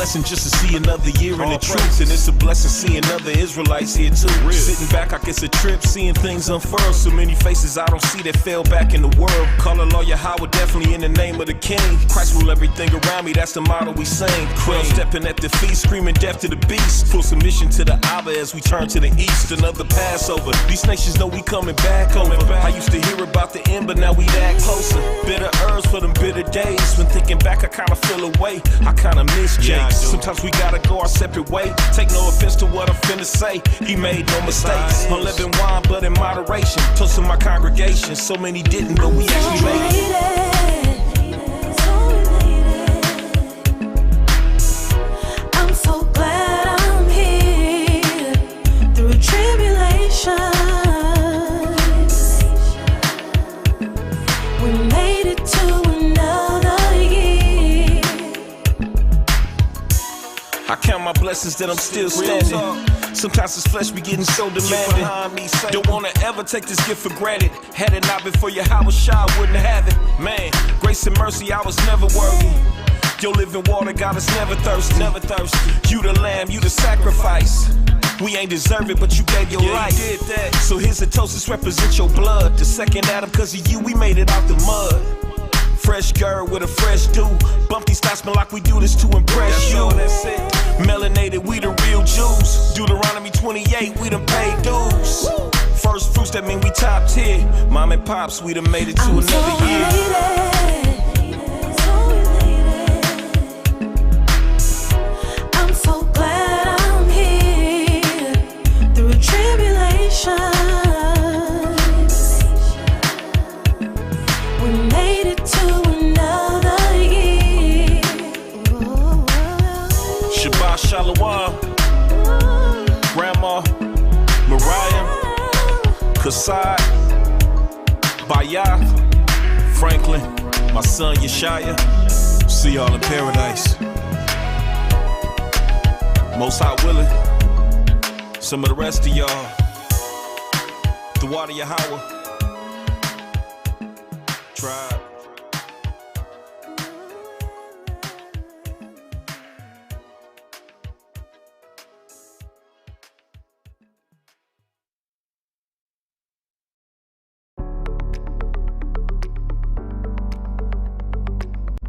blessing just to see another year in the truth, and it's a blessing seeing other Israelites here too. Sitting back, I guess a trip, seeing things unfurl. So many faces I don't see that fell back in the world. Call a lawyer Howard, definitely in the name of the King. Christ rule everything around me, that's the motto we sing. 12 stepping at the feet, screaming death to the beast. Full submission to the Abba as we turn to the east. Another Passover. These nations know we coming back over. I used to hear about the end, but now we that closer. Bitter herbs for them bitter days. When thinking back, I kinda feel away. I kinda miss Jake. Sometimes we gotta go our separate way. Take no offense to what I'm finna say. He made no mistakes. Unleavened wine, but in moderation. Toasting my congregation. So many didn't, but we actually made it. I count my blessings that I'm still standing. Sometimes this flesh be getting so demanding. Don't wanna ever take this gift for granted. Had it not been for your house, I wouldn't have it. Man, grace and mercy, I was never worthy. Your living water got us never thirsty. You the lamb, you the sacrifice. We ain't deserve it, but you gave your life. You did that. So here's a toast, this represents your blood. The second Adam, cause of you, we made it out the mud. Fresh girl with a fresh dew. Bump these styles, smell like we do this to impress you. That's it. Melanated, we the real Jews. Deuteronomy 28, we done paid dues. First fruits, that mean we top tier. Mom and pops, we done made it to another year. Shalom, Grandma, Mariah, Kassad, Bayah, Franklin, my son Yeshaya. See y'all in paradise. Most High willing. Some of the rest of y'all, the water Yahweh, tribe.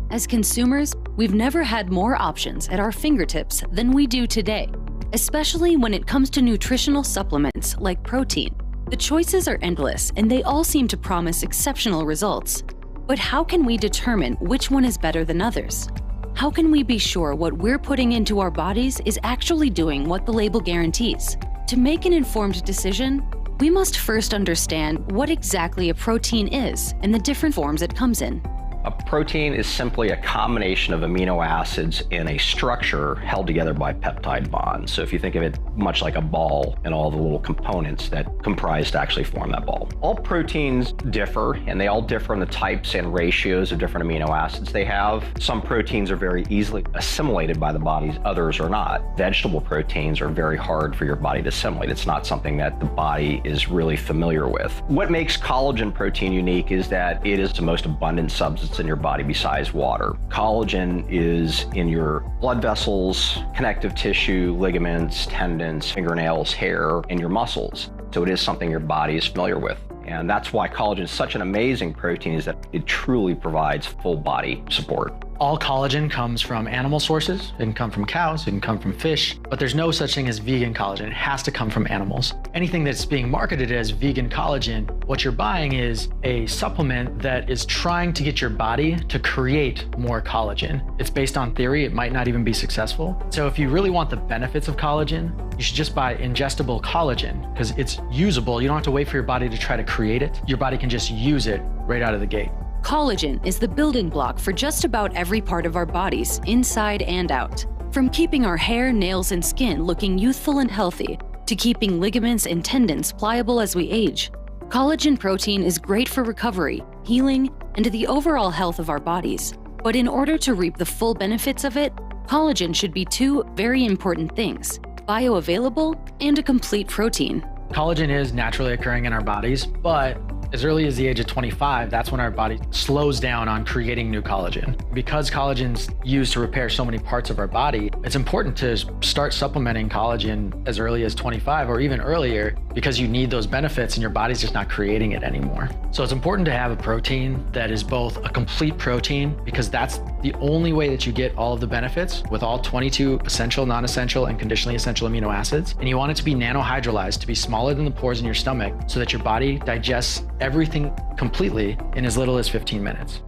As consumers, we've never had more options at our fingertips than we do today, especially when it comes to nutritional supplements like protein. The choices are endless and they all seem to promise exceptional results. But how can we determine which one is better than others? How can we be sure what we're putting into our bodies is actually doing what the label guarantees? To make an informed decision, we must first understand what exactly a protein is and the different forms it comes in. A protein is simply a combination of amino acids in a structure held together by peptide bonds. So if you think of it much like a ball and all the little components that comprise to actually form that ball. All proteins differ, and they all differ in the types and ratios of different amino acids they have. Some proteins are very easily assimilated by the body, others are not. Vegetable proteins are very hard for your body to assimilate. It's not something that the body is really familiar with. What makes collagen protein unique is that it is the most abundant substance in your body besides water. Collagen is in your blood vessels, connective tissue, ligaments, tendons, fingernails, hair, and your muscles. So it is something your body is familiar with. And that's why collagen is such an amazing protein, is that it truly provides full body support. All collagen comes from animal sources. It can come from cows, it can come from fish, but there's no such thing as vegan collagen. It has to come from animals. Anything that's being marketed as vegan collagen, what you're buying is a supplement that is trying to get your body to create more collagen. It's based on theory, it might not even be successful. So if you really want the benefits of collagen, you should just buy ingestible collagen because it's usable. You don't have to wait for your body to try to create it. Your body can just use it right out of the gate. Collagen is the building block for just about every part of our bodies, inside and out. From keeping our hair, nails, and skin looking youthful and healthy, to keeping ligaments and tendons pliable as we age. Collagen protein is great for recovery, healing, and the overall health of our bodies. But in order to reap the full benefits of it, collagen should be two very important things: bioavailable and a complete protein. Collagen is naturally occurring in our bodies, but As early as the age of 25, that's when our body slows down on creating new collagen. Because collagen's used to repair so many parts of our body, it's important to start supplementing collagen as early as 25 or even earlier, because you need those benefits and your body's just not creating it anymore. So it's important to have a protein that is both a complete protein, because that's the only way that you get all of the benefits with all 22 essential, non-essential, and conditionally essential amino acids. And you want it to be nanohydrolyzed, to be smaller than the pores in your stomach, so that your body digests everything completely in as little as 15 minutes.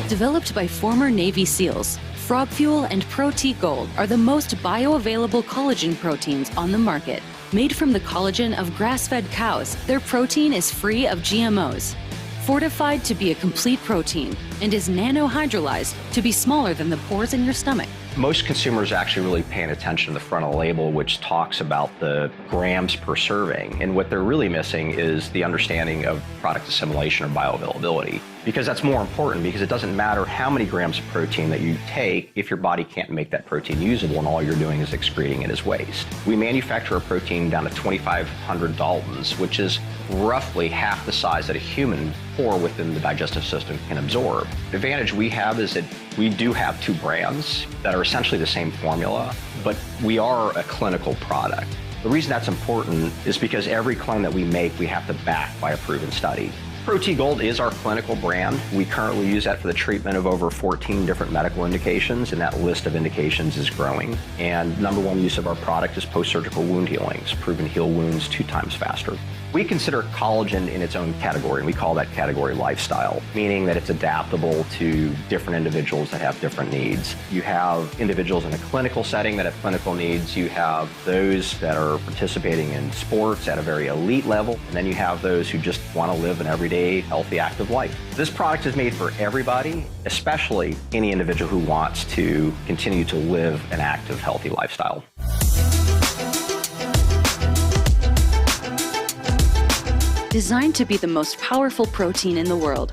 Developed by former Navy SEALs, Frog Fuel and Pro-T Gold are the most bioavailable collagen proteins on the market. Made from the collagen of grass-fed cows, their protein is free of GMOs. Fortified to be a complete protein and is nanohydrolyzed to be smaller than the pores in your stomach. Most consumers are actually really paying attention to the front of the label, which talks about the grams per serving. And what they're really missing is the understanding of product assimilation or bioavailability. Because that's more important, because it doesn't matter how many grams of protein that you take if your body can't make that protein usable and all you're doing is excreting it as waste. We manufacture a protein down to 2,500 Daltons, which is roughly half the size that a human pore within the digestive system can absorb. The advantage we have is that we do have two brands that are essentially the same formula, but we are a clinical product. The reason that's important is because every claim that we make, we have to back by a proven study. Pro-T Gold is our clinical brand. We currently use that for the treatment of over 14 different medical indications, and that list of indications is growing. And number one use of our product is post-surgical wound healings, proven to heal wounds 2 times faster. We consider collagen in its own category, and we call that category lifestyle, meaning that it's adaptable to different individuals that have different needs. You have individuals in a clinical setting that have clinical needs. You have those that are participating in sports at a very elite level, and then you have those who just want to live an everyday, healthy, active life. This product is made for everybody, especially any individual who wants to continue to live an active, healthy lifestyle. Designed to be the most powerful protein in the world,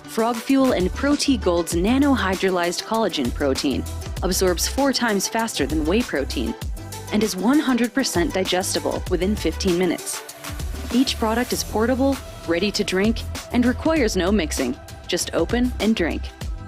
Frog Fuel and Pro-T Gold's nanohydrolyzed collagen protein absorbs 4 times faster than whey protein and is 100% digestible within 15 minutes. Each product is portable, ready to drink, and requires no mixing. Just open and drink.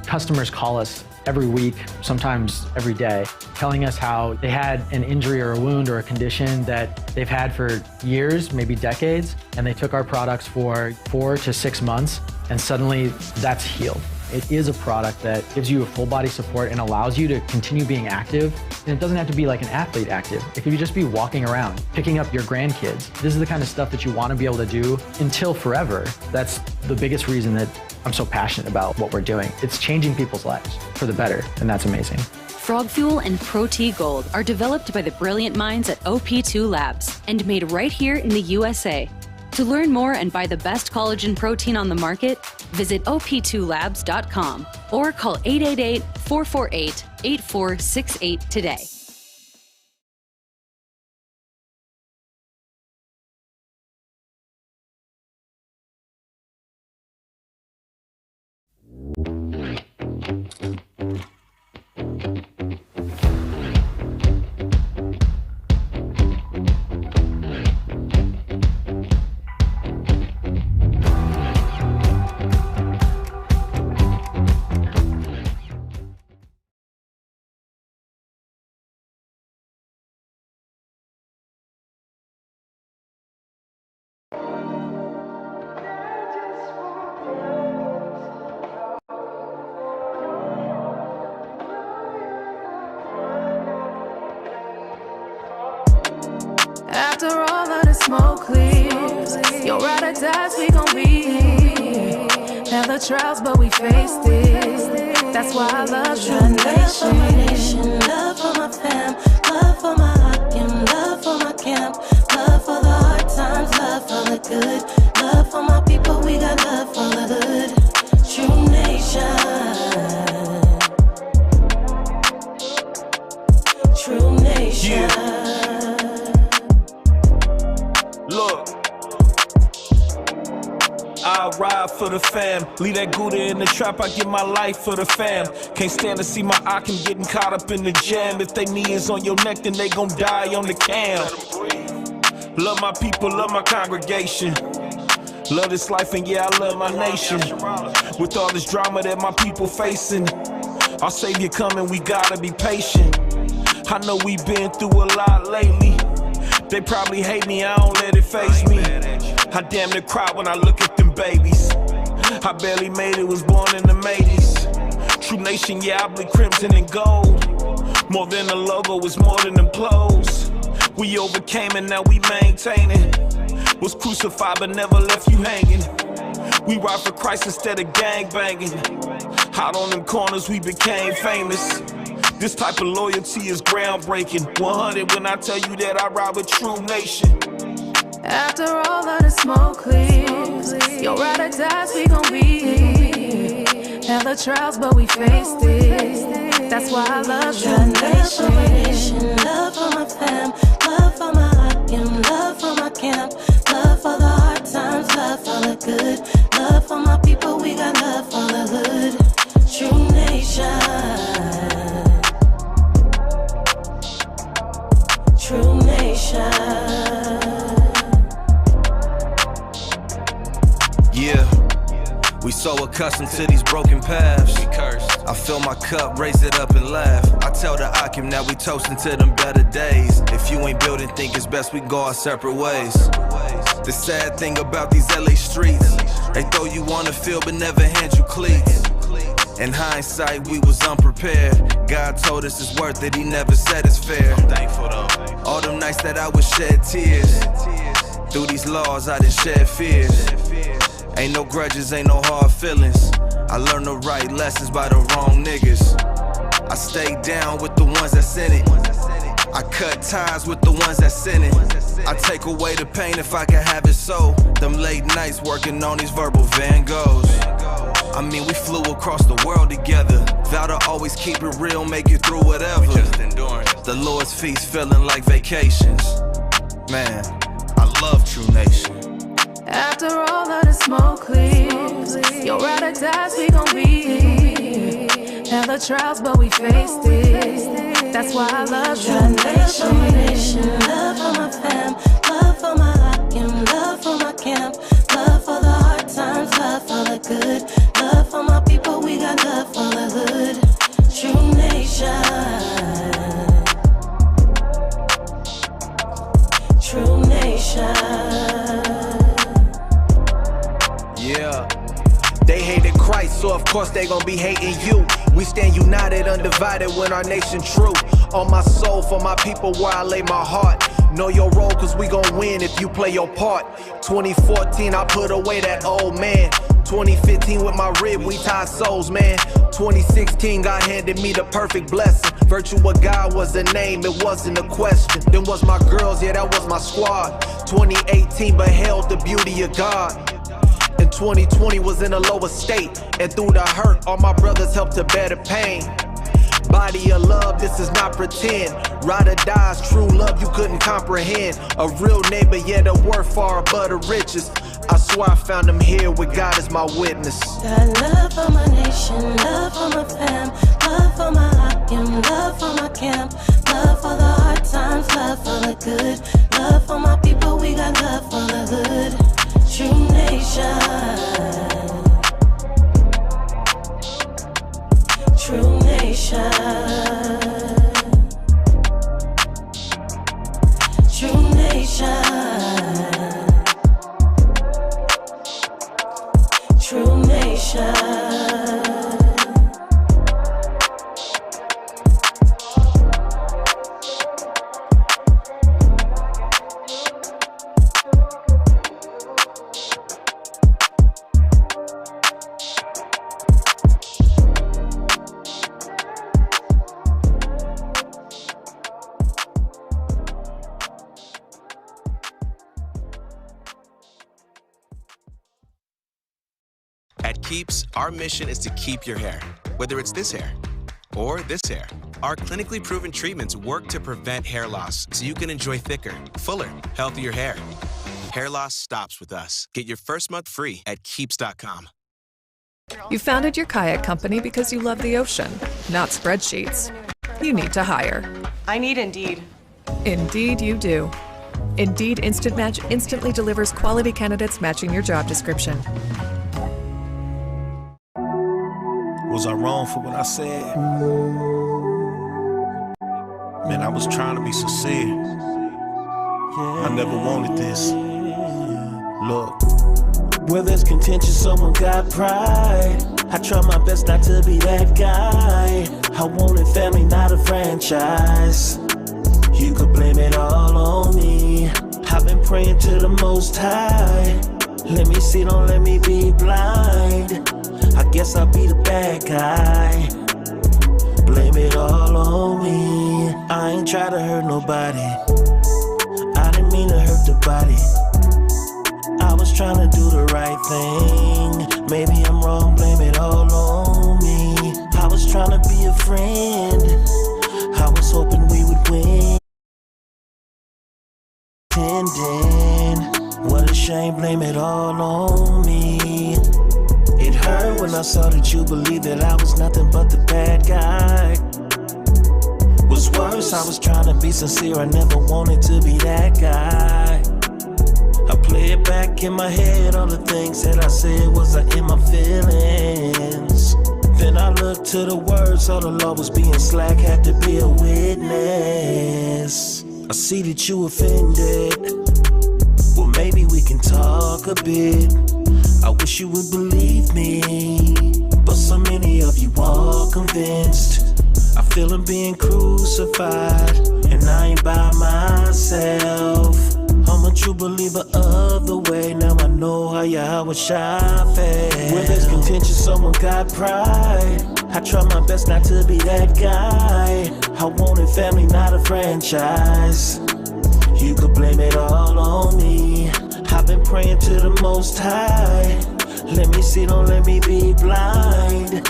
Customers call us every week, sometimes every day, telling us how they had an injury or a wound or a condition that they've had for years, maybe decades, and they took our products for 4 to 6 months, and suddenly that's healed. It is a product that gives you a full body support and allows you to continue being active. And it doesn't have to be like an athlete active. It could just be walking around, picking up your grandkids. This is the kind of stuff that you want to be able to do until forever. That's the biggest reason that I'm so passionate about what we're doing. It's changing people's lives for the better, and that's amazing. Frog Fuel and Pro-T Gold are developed by the brilliant minds at OP2 Labs and made right here in the USA. To learn more and buy the best collagen protein on the market, visit op2labs.com or call 888-448-8468 today. After all of the smoke clears, your ride or dies, we gon' be here. Now the trials, but we faced it. That's why I love True Nation. Love for my nation, love for my fam, love for my Hakim, love for my camp, love for the hard times, love for the good, love for my people, we got love for the hood. True Nation, True Nation. Yeah. Look, I I ride for the fam. Leave that Gouda in the trap, I give my life for the fam. Can't stand to see my Akim getting caught up in the jam. If they knee is on your neck, then they gon' die on the cam. Love my people, love my congregation. Love this life and yeah, I love my nation. With all this drama that my people facing, our Savior coming, we gotta be patient. I know we been through a lot lately. They probably hate me, I don't let it faze me. I damn near cry when I look at them babies. I barely made it, was born in the 80s. True nation, yeah, I bleed crimson and gold. More than a logo, it's more than them clothes. We overcame and now we maintaining. Was crucified but never left you hanging. We ride for Christ instead of gang banging. Out on them corners we became famous. This type of loyalty is groundbreaking. 100 when I tell you that I ride with True Nation. After all of the smoke clears, your ride or dies, we gon' be here. Have the trials, but we faced it. That's why I love True Nation. Love for my fam, love for my Hakim, love for my camp, love for the hard times, love for the good, love for my people, we got love for the hood. True Nation. True Nation. Yeah, we so accustomed to these broken paths. We cursed. I fill my cup, raise it up and laugh. I tell the Akim that we toasting to them better days. If you ain't building, think it's best we go our separate ways. The sad thing about these LA streets, they throw you on the field but never hand you cleats. In hindsight, we was unprepared. God told us it's worth it, he never said it's fair. I'm thankful though. All them nights that I would shed tears. Through these laws, I done shed fears. Ain't no grudges, ain't no hard feelings. I learned the right lessons by the wrong niggas. I stayed down with the ones that sent it. I cut ties with the ones that sent it. I take away the pain if I can have it so. Them late nights working on these verbal Van Goghs. I mean, we flew across the world together. Vow to always keep it real, make it through whatever. We just enduring. The Lord's feast feeling like vacations. Man, I love True Nation. After all of the smoke clears, your ride or dies, we gon' be here. Have the trials, but we faced it. That's why I love True Nation. Love for my fam, love for my Hakim, love for my camp, love for the hard times, love for the good, love for my people, we got love for the hood. True Nation. True Nation. Yeah, they hated Christ, so of course they gon' be hating you. We stand united, undivided when our nation true. On my soul, for my people, where I lay my heart. Know your role, cause we gon' win if you play your part. 2014, I put away that old man. 2015, with my rib, we tied souls, man. 2016, God handed me the perfect blessing. Virtue of God was the name, it wasn't a question. Then was my girls, yeah, that was my squad. 2018, beheld the beauty of God. And 2020 was in a lower state. And through the hurt, all my brothers helped to bear the pain. Body of love, this is not pretend. Ride or dies, true love you couldn't comprehend. A real neighbor, yeah, the worth far above the riches. I swear I found him here with God as my witness. Got love for my nation, love for my fam, love for my Hakim, love for my camp, love for the hard times, love for the good, love for my people, we got love for the hood. True Nation. True Nation. True Nation. True Nation. At Keeps, our mission is to keep your hair, whether it's this hair or this hair. Our clinically proven treatments work to prevent hair loss so you can enjoy thicker, fuller, healthier hair. Hair loss stops with us. Get your first month free at Keeps.com. You founded your kayak company because you love the ocean, not spreadsheets. You need to hire. I need Indeed. Indeed you do. Indeed Instant Match instantly delivers quality candidates matching your job description. Was I wrong for what I said? Man, I was trying to be sincere. I never wanted this. Look, where there's contention, someone got pride. I try my best not to be that guy. I wanted family, not a franchise. You could blame it all on me. I've been praying to the Most High. Let me see, don't let me be blind. I guess I'll be the bad guy. Blame it all on me. I ain't try to hurt nobody. I didn't mean to hurt the body. I was trying to do the right thing. Maybe I'm wrong, blame it all on me. I was trying to be a friend. I was hoping we would win. What a shame, blame it all on me. It hurt when I saw that you believed that I was nothing but the bad guy. What's worse, I was trying to be sincere, I never wanted to be that guy. I play it back in my head, all the things that I said, was I in my feelings? Then I looked to the words, all the law was being slack, had to be a witness. I see that you offended, well maybe we can talk a bit. I wish you would believe me, but so many of you are convinced. I feel I'm being crucified, and I ain't by myself. I'm a true believer of the way, now I know how Yahweh Shai felt. Where there's contention, someone got pride. I try my best not to be that guy. I wanted family, not a franchise. You could blame it all on me. I've been praying to the Most High. Let me see, don't let me be blind.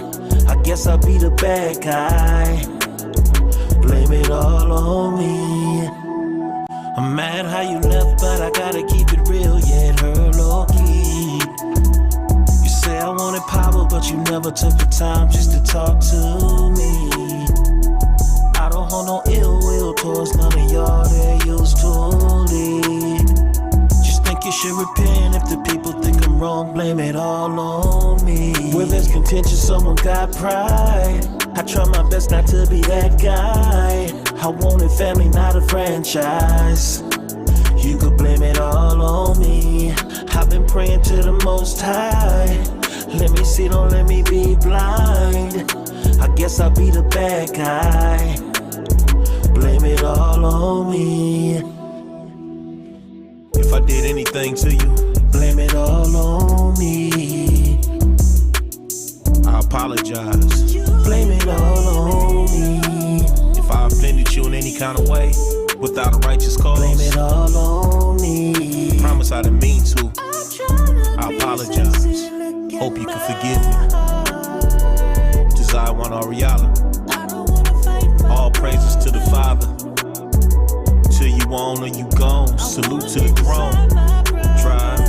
I guess I'll be the bad guy. Blame it all on me. I'm mad how you left, but I gotta keep it real, yeah, it hurt low-key. You say I wanted power, but you never took the time just to talk to me. I don't hold no ill will towards none of y'all that used to lead. Just think you should repent if the people think I'm wrong, blame it all on me. Where there's contention, someone got pride. I try my best not to be that guy. I wanted family, not a franchise. You could blame it all on me. I've been praying to the Most High. Let me see, don't let me be blind. I guess I'll be the bad guy. Blame it all on me. If I did anything to you, blame it all on me. I apologize. Blame it all on me. If I offended you in any kind of way, without a righteous cause, blame it all on me. Promise I didn't mean to. I apologize. Hope you can forgive me. Desire one Ariala. All praises to the Father. Till you on or you gone. Salute to the throne. Tribe.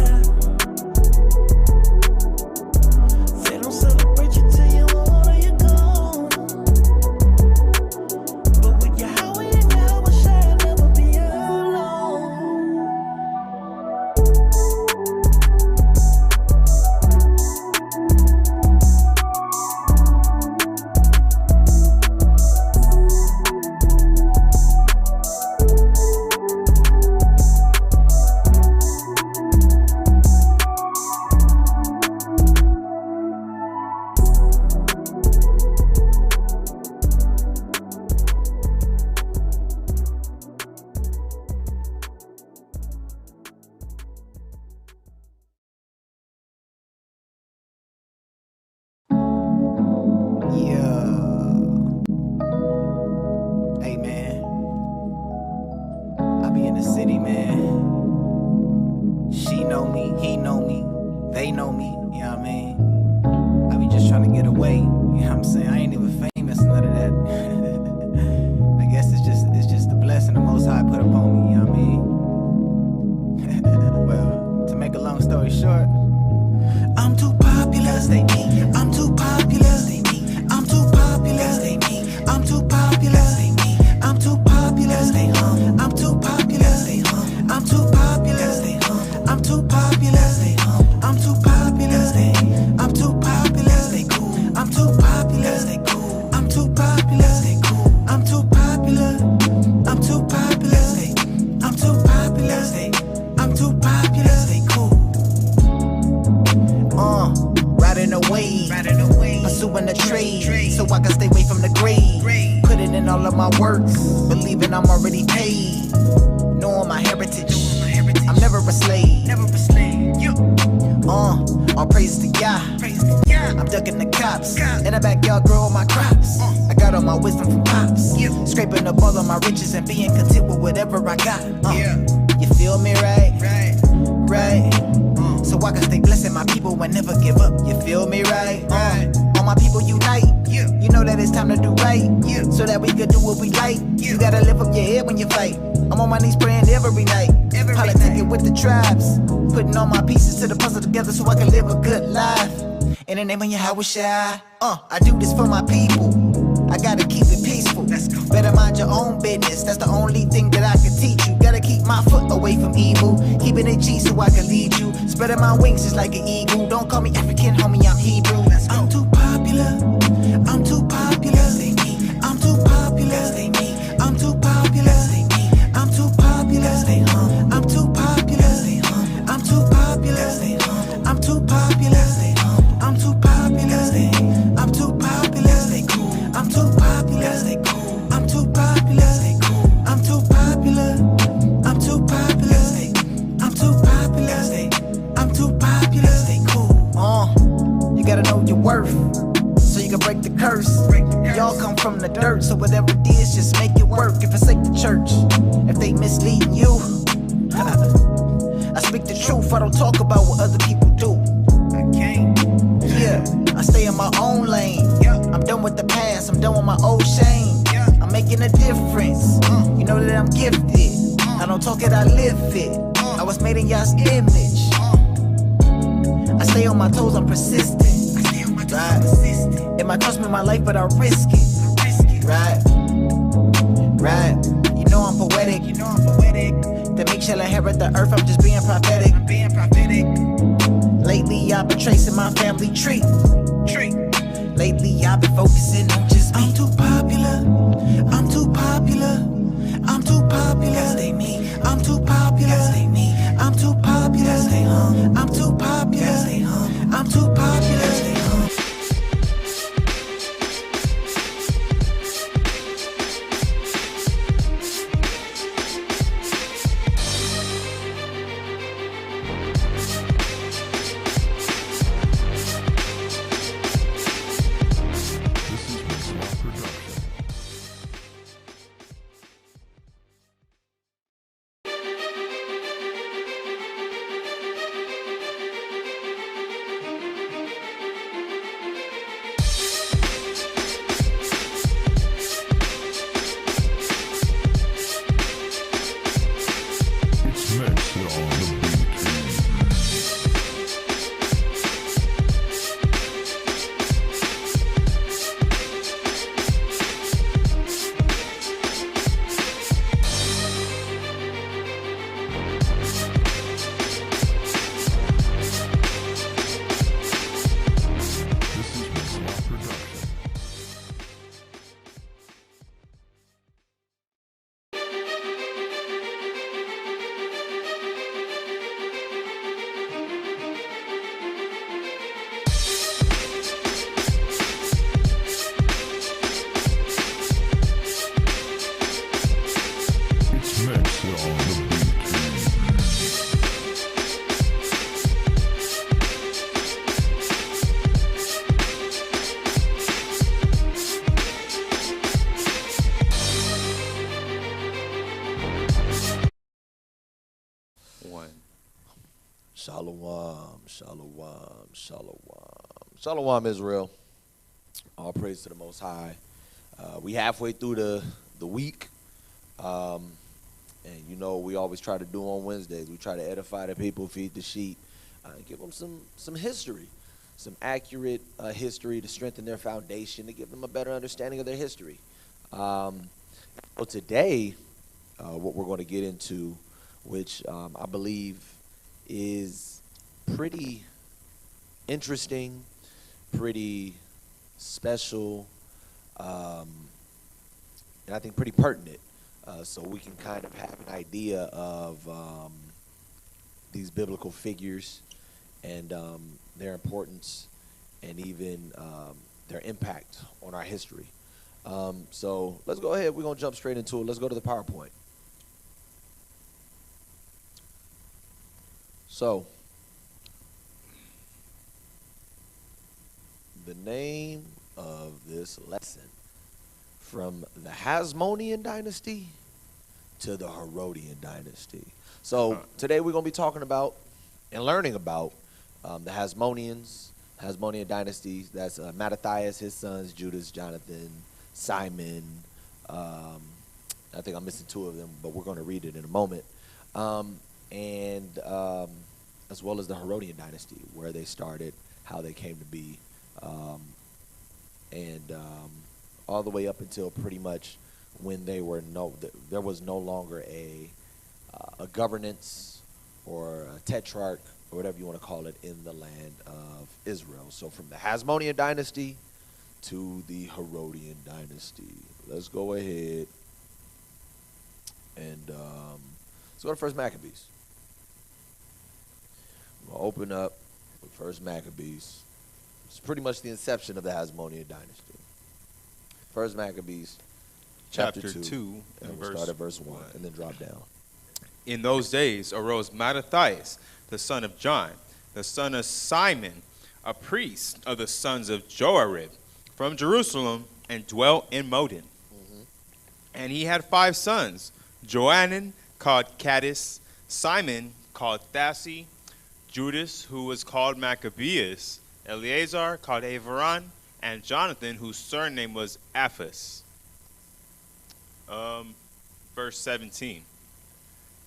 we short. I'm too popular. I'm too popular. I'm too popular. I'm too popular. I'm too popular. I'm too popular. I'm too popular. I'm too popular. I'm too popular. I'm too popular. I'm too popular. I'm too popular. I'm too popular. I'm too popular. I'm too popular. I'm too popular. Riding away, pursuing the trade, so I can stay away from the grave. Putting in all of my works, believing I'm already paid. Knowing my heritage, I'm never a slave. All praise to God. I'm ducking the cops. In the backyard, growing my crops. I got all my wisdom from pops. Scraping up all of my riches and being content with whatever I got. You feel me, right? Right. So I can stay blessing my people and never give up. You feel me, right? All my people unite. You know that it's time to do right. So that we can do what we like. You gotta lift up your head when you fight. I'm on my knees praying every night. Politicking with the tribes. Putting all my pieces to the puzzle together so I can live a good life. In the name of Yahweh Shai. I do this for my people. I gotta keep it peaceful. Better mind your own business. That's the only thing that I can teach you. Gotta keep my foot away from evil. Keeping it G so I can lead you. Spreading my wings just like an eagle. Don't call me African, homie, I'm Hebrew. I'm too popular. I'm too popular. I'm too popular. I'm too popular. I'm too popular. I'm too popular. I'm too popular. I'm too popular. I'm too popular. I'm too popular. I'm too popular. I'm too popular. I'm too popular. I'm too popular. I'm too popular. I'm too popular. You gotta know your worth, so you can break the curse. Y'all come from the dirt, so whatever it is, just make it work. If it's like the church, if they misleading you, I speak the truth. I don't talk about what other people do. Yeah, I stay in my own lane. I'm done with the past, I'm done with my old shame. I'm making a difference. You know that I'm gifted. I don't talk it, I live it. I was made in Yah's image. I stay on my toes, I'm persistent. Right. It might cost me my life, but I risk it. Right. Right. You know I'm poetic. The meek shall inherit the earth. I'm just being prophetic. Lately I've been tracing my family tree. Lately I've been focusing on just me. I'm too popular. I'm too popular. I'm too popular. I'm too popular. I'm too popular. I'm too popular. I'm too popular. Shalom, shalom, shalom. Shalom, Israel. All praise to the Most High. We halfway through the week. And, you know, we always try to do on Wednesdays. We try to edify the people, feed the sheep. give them some history, some accurate history to strengthen their foundation, to give them a better understanding of their history. So today, what we're going to get into, which I believe is pretty interesting, pretty special, and I think pretty pertinent, so we can kind of have an idea of these biblical figures and their importance and even their impact on our history. So let's go ahead. We're going to jump straight into it. Let's go to the PowerPoint. So the name of this lesson, from the Hasmonian Dynasty to the Herodian Dynasty. So today we're going to be talking about and learning about the Hasmonians, Hasmonian Dynasty. That's Mattathias, his sons, Judas, Jonathan, Simon. I think I'm missing two of them, but we're going to read it in a moment. And as well as the Herodian Dynasty, where they started, how they came to be, and all the way up until pretty much when there was no longer a governance or a tetrarch or whatever you want to call it in the land of Israel. So from the Hasmonean Dynasty to the Herodian Dynasty. Let's go ahead and let's go to First Maccabees. We'll open up with First Maccabees. It's pretty much the inception of the Hasmonean Dynasty. First Maccabees, chapter 2 and we'll start at verse 1 and then drop down. In those days arose Mattathias, the son of John, the son of Simon, a priest of the sons of Joarib, from Jerusalem, and dwelt in Modin. And he had 5 sons, Johanan, called Caddis, Simon, called Thassi, Judas, who was called Maccabeus, Eleazar, called Avaran, and Jonathan, whose surname was Aphas. Verse 17.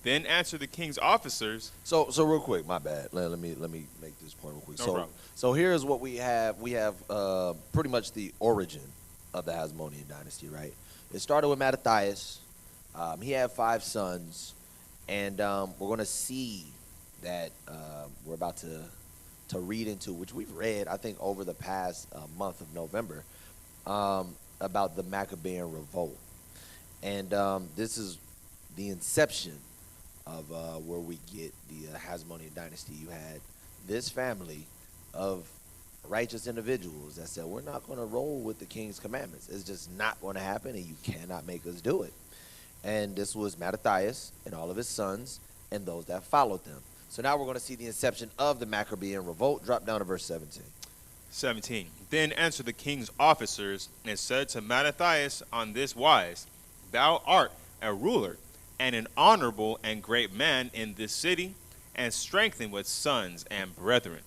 Then answered the king's officers. So real quick, my bad. Let me make this point real quick. No problem. So here's what we have. We have pretty much the origin of the Hasmonean Dynasty, right? It started with Mattathias. He had 5 sons, and we're going to see that we're about to read into, which we've read, I think, over the past month of November, about the Maccabean revolt. And this is the inception of where we get the Hasmonean Dynasty. You had this family of righteous individuals that said, we're not going to roll with the king's commandments. It's just not going to happen, and you cannot make us do it. And this was Mattathias and all of his sons and those that followed them. So now we're going to see the inception of the Maccabean revolt. Drop down to verse 17. 17. Then answered the king's officers and said to Mattathias on this wise, Thou art a ruler and an honorable and great man in this city, and strengthened with sons and brethren.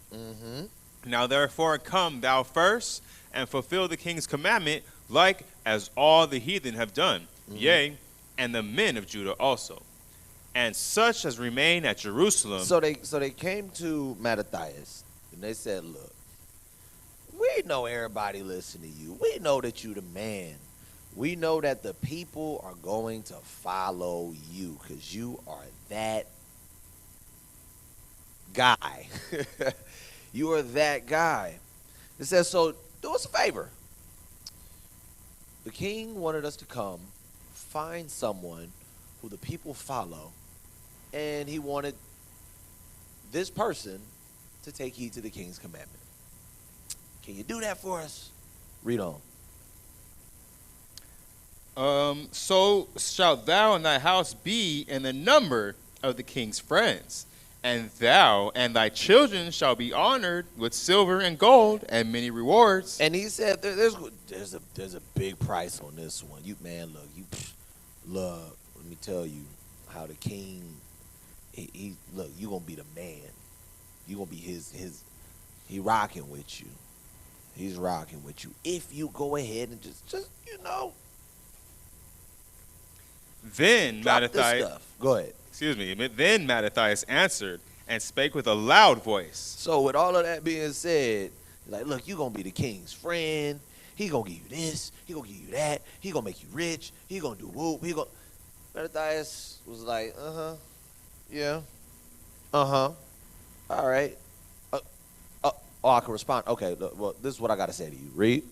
Now therefore come thou first, and fulfill the king's commandment, like as all the heathen have done, yea, and the men of Judah also, and such as remain at Jerusalem. So they came to Mattathias, and they said, look, we know everybody listen to you. We know that you the man. We know that the people are going to follow you because you are that guy. You are that guy. It says, so do us a favor. The king wanted us to come find someone who the people follow, and he wanted this person to take heed to the king's commandment. Can you do that for us? Read on. So shalt thou and thy house be in the number of the king's friends, and thou and thy children shall be honored with silver and gold and many rewards. And he said, "There's a big price on this one. You man, look. Let me tell you how the king. He look. You gonna be the man. You gonna be his. He rocking with you. He's rocking with you. If you go ahead and just Then drop Mattathias, this stuff. Go ahead. Excuse me. Then Mattathias answered and spake with a loud voice. So with all of that being said, like, look, you gonna be the king's friend. He gonna give you this. He gonna give you that. He gonna make you rich. He gonna do whoop. He gonna. Mattathias was like, yeah, all right. I can respond. Okay, look, well, this is what I gotta say to you. Read.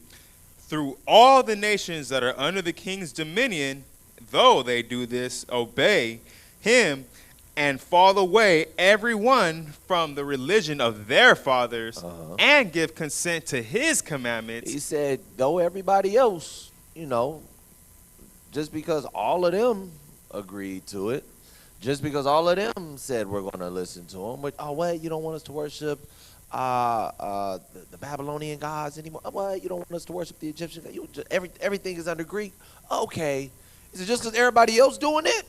Through all the nations that are under the king's dominion, though they do this, obey him and fall away every one from the religion of their fathers and give consent to his commandments. He said, though everybody else, just because all of them agreed to it, just because all of them said we're going to listen to him, but, what, you don't want us to worship the Babylonian gods anymore? What, you don't want us to worship the Egyptian gods? Everything is under Greek? Okay. Is it just because everybody else doing it?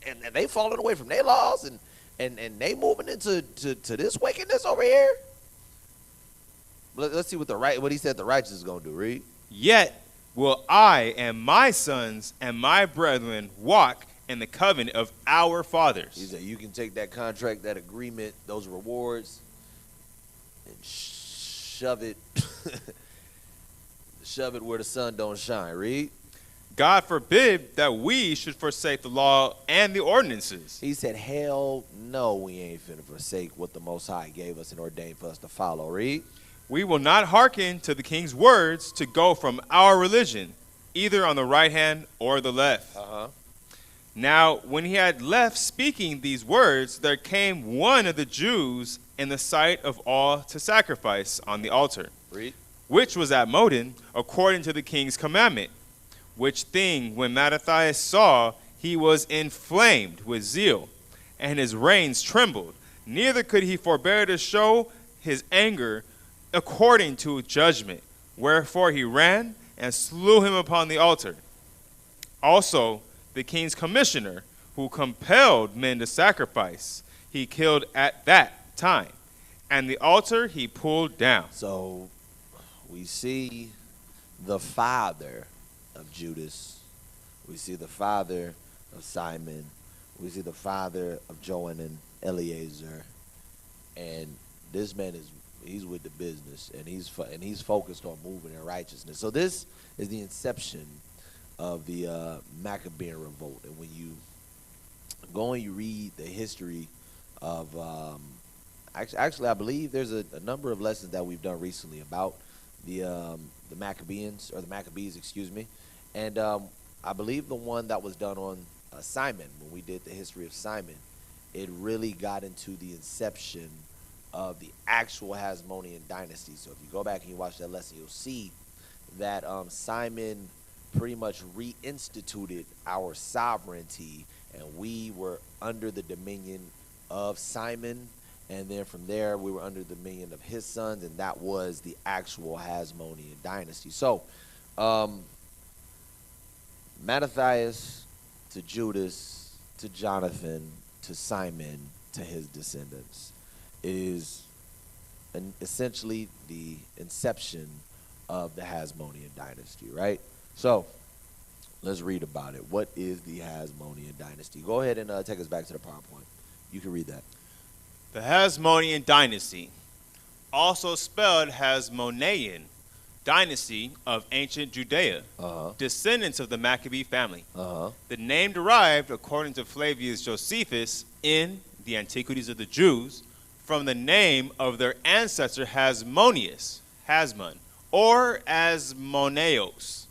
And they falling away from their laws and they moving into this wickedness over here? Let's see what he said the righteous is going to do. Read. Yet will I and my sons and my brethren walk in the covenant of our fathers. He said you can take that contract, that agreement, those rewards, and shove it where the sun don't shine. Read. God forbid that we should forsake the law and the ordinances. He said, hell no, we ain't finna forsake what the Most High gave us and ordained for us to follow. Read. We will not hearken to the king's words to go from our religion, either on the right hand or the left. Now, when he had left speaking these words, there came one of the Jews in the sight of all to sacrifice on the altar, which was at Modin, according to the king's commandment. Which thing, when Mattathias saw, he was inflamed with zeal, and his reins trembled. Neither could he forbear to show his anger according to judgment. Wherefore he ran and slew him upon the altar. Also, the king's commissioner, who compelled men to sacrifice, he killed at that time, and the altar he pulled down. So we see the father of Judas, we see the father of Simon, we see the father of Johanan, Eleazar, and this man he's with the business, and he's focused on moving in righteousness. So this is the inception of the Maccabean revolt, and when you go and you read the history of actually I believe there's a number of lessons that we've done recently about the Maccabees, excuse me. And I believe the one that was done on Simon, when we did the history of Simon, it really got into the inception of the actual Hasmonian Dynasty. So if you go back and you watch that lesson, you'll see that Simon pretty much reinstituted our sovereignty, and we were under the dominion of Simon. And then from there, we were under the dominion of his sons, and that was the actual Hasmonian Dynasty. So, Mattathias to Judas to Jonathan to Simon to his descendants is essentially the inception of the Hasmonian Dynasty, right? So let's read about it. What is the Hasmonian Dynasty? Go ahead and take us back to the PowerPoint. You can read that. The Hasmonian Dynasty, also spelled Hasmonean Dynasty of ancient Judea, descendants of the Maccabee family. The name derived, according to Flavius Josephus, in the Antiquities of the Jews, from the name of their ancestor Hasmonius, Hasmon, or Asmoneos.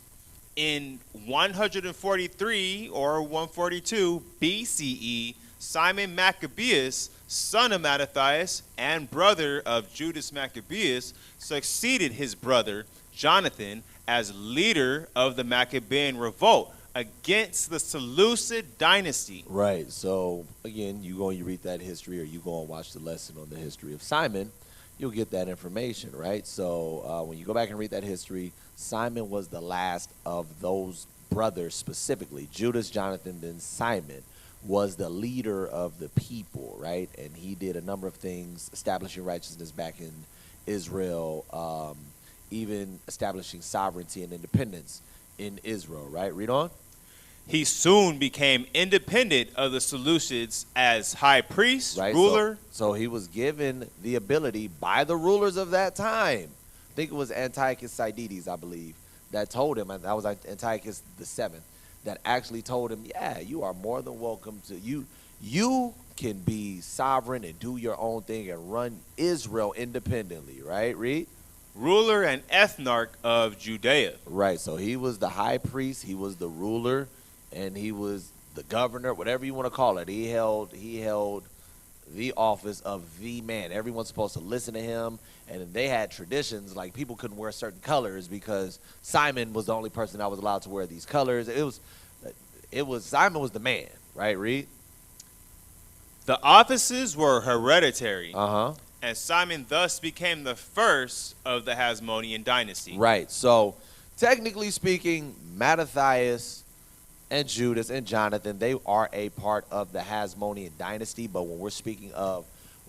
In 143 or 142 BCE, Simon Maccabeus, son of Mattathias and brother of Judas Maccabeus, succeeded his brother Jonathan as leader of the Maccabean revolt against the Seleucid dynasty. Right. So again, you go and you read that history, or you go and watch the lesson on the history of Simon, you'll get that information, right? So when you go back and read that history, Simon was the last of those brothers specifically. Judas, Jonathan, then Simon was the leader of the people, right? And he did a number of things, establishing righteousness back in Israel, even establishing sovereignty and independence in Israel, right? Read on. He soon became independent of the Seleucids as high priest, Right. ruler. So he was given the ability by the rulers of that time. I think it was Antiochus Sidetes, I believe, that told him, and that was Antiochus the Seventh, that actually told him, yeah, you are more than welcome to, you can be sovereign and do your own thing and run Israel independently, right, Reed? Ruler and ethnarch of Judea. Right, so he was the high priest, he was the ruler, and he was the governor, whatever you want to call it. He held the office of the man. Everyone's supposed to listen to him, and they had traditions, like people couldn't wear certain colors because Simon was the only person that was allowed to wear these colors. It was Simon was the man, right, Reed? The offices were hereditary. Uh-huh. And Simon thus became the first of the Hasmonian Dynasty. Right. So, technically speaking, Mattathias and Judas and Jonathan, they are a part of the Hasmonian Dynasty. But when we're speaking of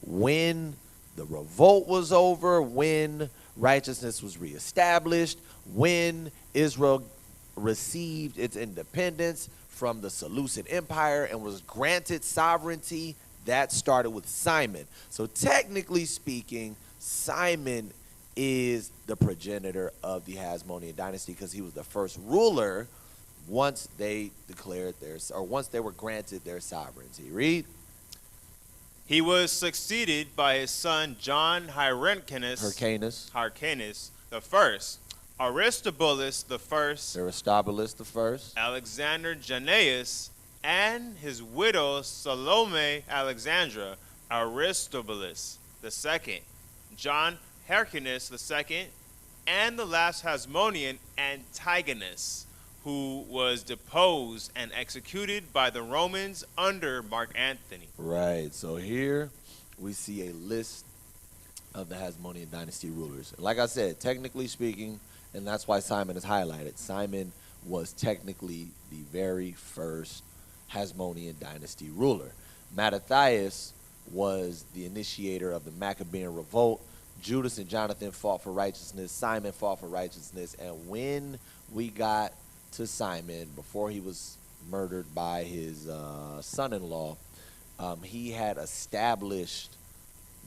when the revolt was over, when righteousness was reestablished, when Israel received its independence from the Seleucid Empire and was granted sovereignty, that started with Simon. So technically speaking, Simon is the progenitor of the Hasmonean dynasty because he was the first ruler once they declared once they were granted their sovereignty. Read. He was succeeded by his son John Hyrcanus the first, Aristobulus the first, Alexander Jannaeus, and his widow Salome Alexandra, Aristobulus the second, John Hyrcanus the second, and the last Hasmonian, Antigonus, who was deposed and executed by the Romans under Mark Antony. Right. So here we see a list of the Hasmonean dynasty rulers. Like I said, technically speaking, and that's why Simon is highlighted, Simon was technically the very first Hasmonean dynasty ruler. Mattathias was the initiator of the Maccabean revolt. Judas and Jonathan fought for righteousness. Simon fought for righteousness. And when we got to Simon, before he was murdered by his son-in-law, he had established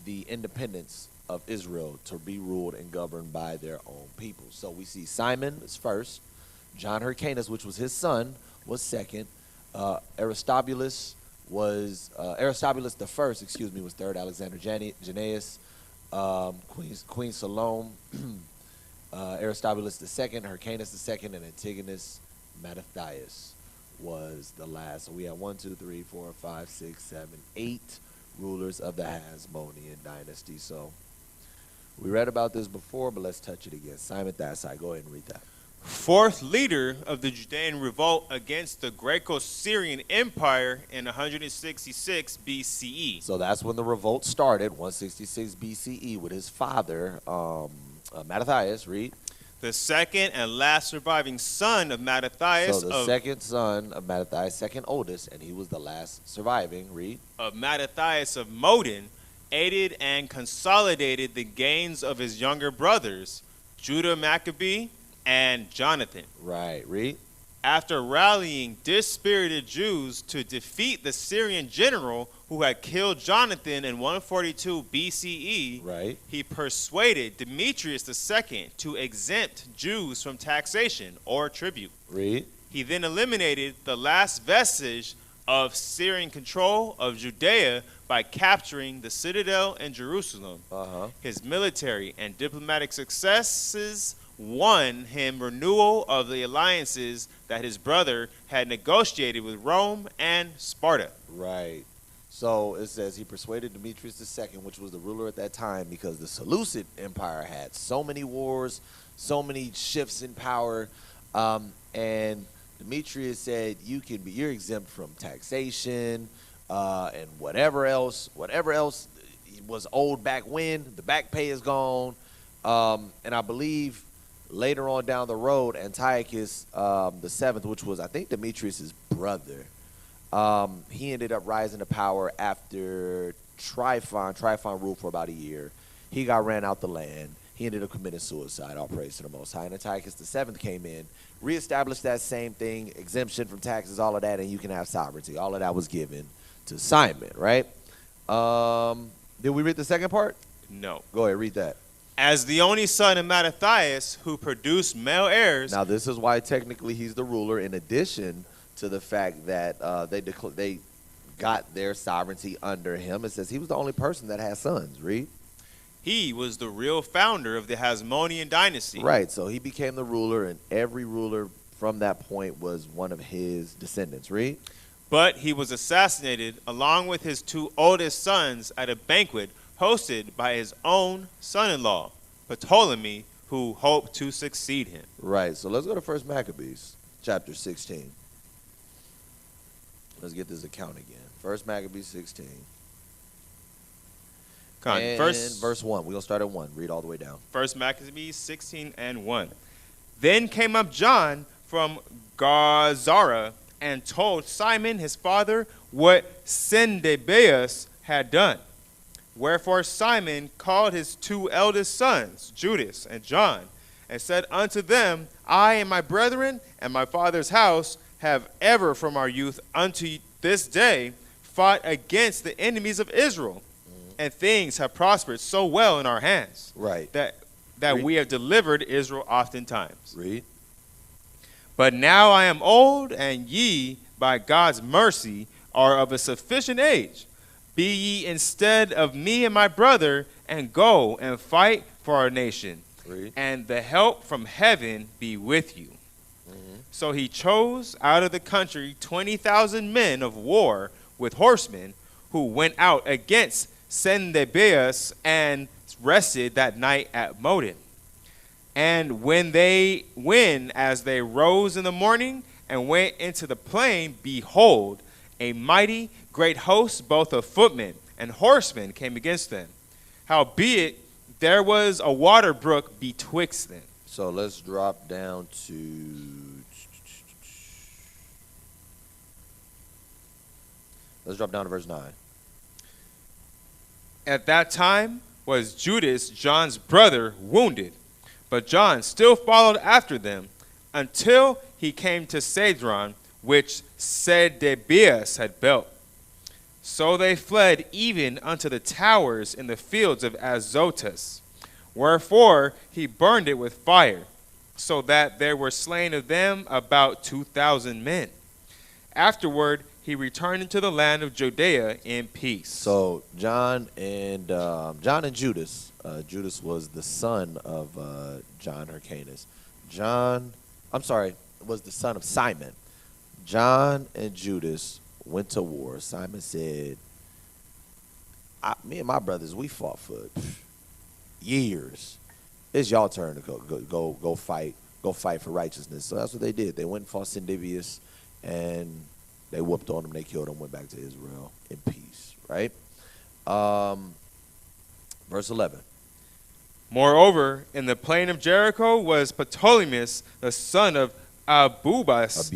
the independence of Israel to be ruled and governed by their own people. So we see Simon is first. John Hyrcanus, which was his son, was second. Aristobulus the first, was third. Alexander Jannaeus, Queen Salome, Aristobulus the second, Hyrcanus the second, and Antigonus Mattathias was the last. So we have 8 rulers of the Hasmonean dynasty. So we read about this before, but let's touch it again. Simon Thasai, go ahead and read that. Fourth leader of the Judean revolt against the Greco-Syrian Empire in 166 BCE. So that's when the revolt started, 166 BCE, with his father, Mattathias. Read. The second and last surviving son of Mattathias. So the second son of Mattathias, second oldest, and he was the last surviving. Read. Of Mattathias of Modin, aided and consolidated the gains of his younger brothers, Judah Maccabee and Jonathan. Right, read. After rallying dispirited Jews to defeat the Syrian general who had killed Jonathan in 142 BCE, right, he persuaded Demetrius II to exempt Jews from taxation or tribute. Read. He then eliminated the last vestige of Syrian control of Judea by capturing the citadel in Jerusalem. His military and diplomatic successes won him renewal of the alliances that his brother had negotiated with Rome and Sparta. Right. So it says he persuaded Demetrius II, which was the ruler at that time, because the Seleucid Empire had so many wars, so many shifts in power, and Demetrius said, you're exempt from taxation and whatever else was owed back when. The back pay is gone, and I believe later on down the road, Antiochus the seventh, which was I think Demetrius' brother, he ended up rising to power after Tryphon ruled for about a year. He got ran out the land. he ended up committing suicide. All praise to the Most High. And Antiochus VII came in, reestablished that same thing, exemption from taxes, all of that, and you can have sovereignty. All of that was given to Simon, right? Did we read the second part? No. Go ahead, read that. As the only son of Mattathias, who produced male heirs. Now, this is why technically he's the ruler, in addition to the fact that they got their sovereignty under him. It says he was the only person that had sons. Read. He was the real founder of the Hasmonian Dynasty. Right, so he became the ruler, and every ruler from that point was one of his descendants. Read. But he was assassinated along with his two oldest sons at a banquet hosted by his own son-in-law, Ptolemy, who hoped to succeed him. Right, so let's go to 1 Maccabees, chapter 16. Let's get this account again. 1 Maccabees 16. Verse 1. We're going to start at 1. Read all the way down. 1 Maccabees 16 and 1. Then came up John from Gazara and told Simon his father what Sendebeus had done. Wherefore Simon called his two eldest sons, Judas and John, and said unto them, I and my brethren and my father's house have ever from our youth unto this day fought against the enemies of Israel, and things have prospered so well in our hands, right, that we have delivered Israel oftentimes. Read. But now I am old, and ye, by God's mercy, are of a sufficient age. Be ye instead of me and my brother, and go and fight for our nation. Read. And the help from heaven be with you. So he chose out of the country 20,000 men of war with horsemen, who went out against Sendebeus and rested that night at Modin. And as they rose in the morning and went into the plain, behold, a mighty great host, both of footmen and horsemen, came against them. Howbeit, there was a water brook betwixt them. So let's drop down to... Let's drop down to verse 9. At that time was Judas, John's brother, wounded, but John still followed after them until he came to Cedron, which Sendebeus had built. So they fled even unto the towers in the fields of Azotus. Wherefore he burned it with fire, so that there were slain of them about 2,000 men. Afterward he returned into the land of Judea in peace. So John and Judas. Judas was the son of John Hyrcanus. Was the son of Simon. John and Judas went to war. Simon said, me and my brothers, we fought for years. It's y'all turn to go fight for righteousness. So that's what they did. They went and fought Sendebeus, and they whooped on them. They killed them. Went back to Israel in peace. Right. Verse 11. Moreover, in the plain of Jericho was Ptolemy, the son of Abubus,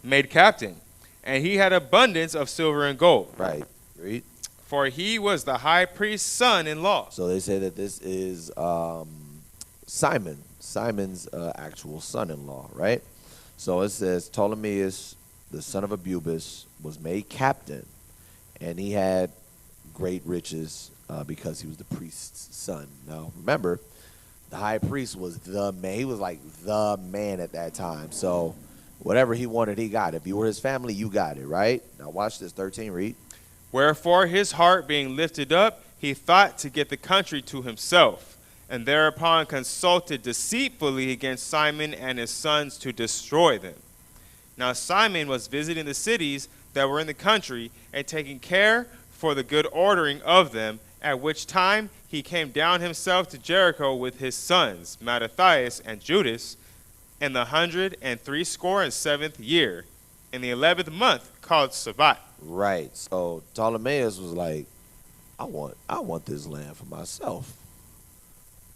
made captain, and he had abundance of silver and gold. Right. Read. For he was the high priest's son-in-law. So they say that this is Simon's actual son-in-law, right? So it says Ptolemaeus, the son of Abubus, was made captain, and he had great riches because he was the priest's son. Now, remember, the high priest was the man. He was like the man at that time. So whatever he wanted, he got. If you were his family, you got it, right? Now watch this, 13, read. Wherefore his heart being lifted up, he thought to get the country to himself, and thereupon consulted deceitfully against Simon and his sons to destroy them. Now Simon was visiting the cities that were in the country and taking care for the good ordering of them, at which time he came down himself to Jericho with his sons, Mattathias and Judas, in the 167th year, in the 11th month, called Sabbath. Right. So Ptolemaeus was like, I want this land for myself.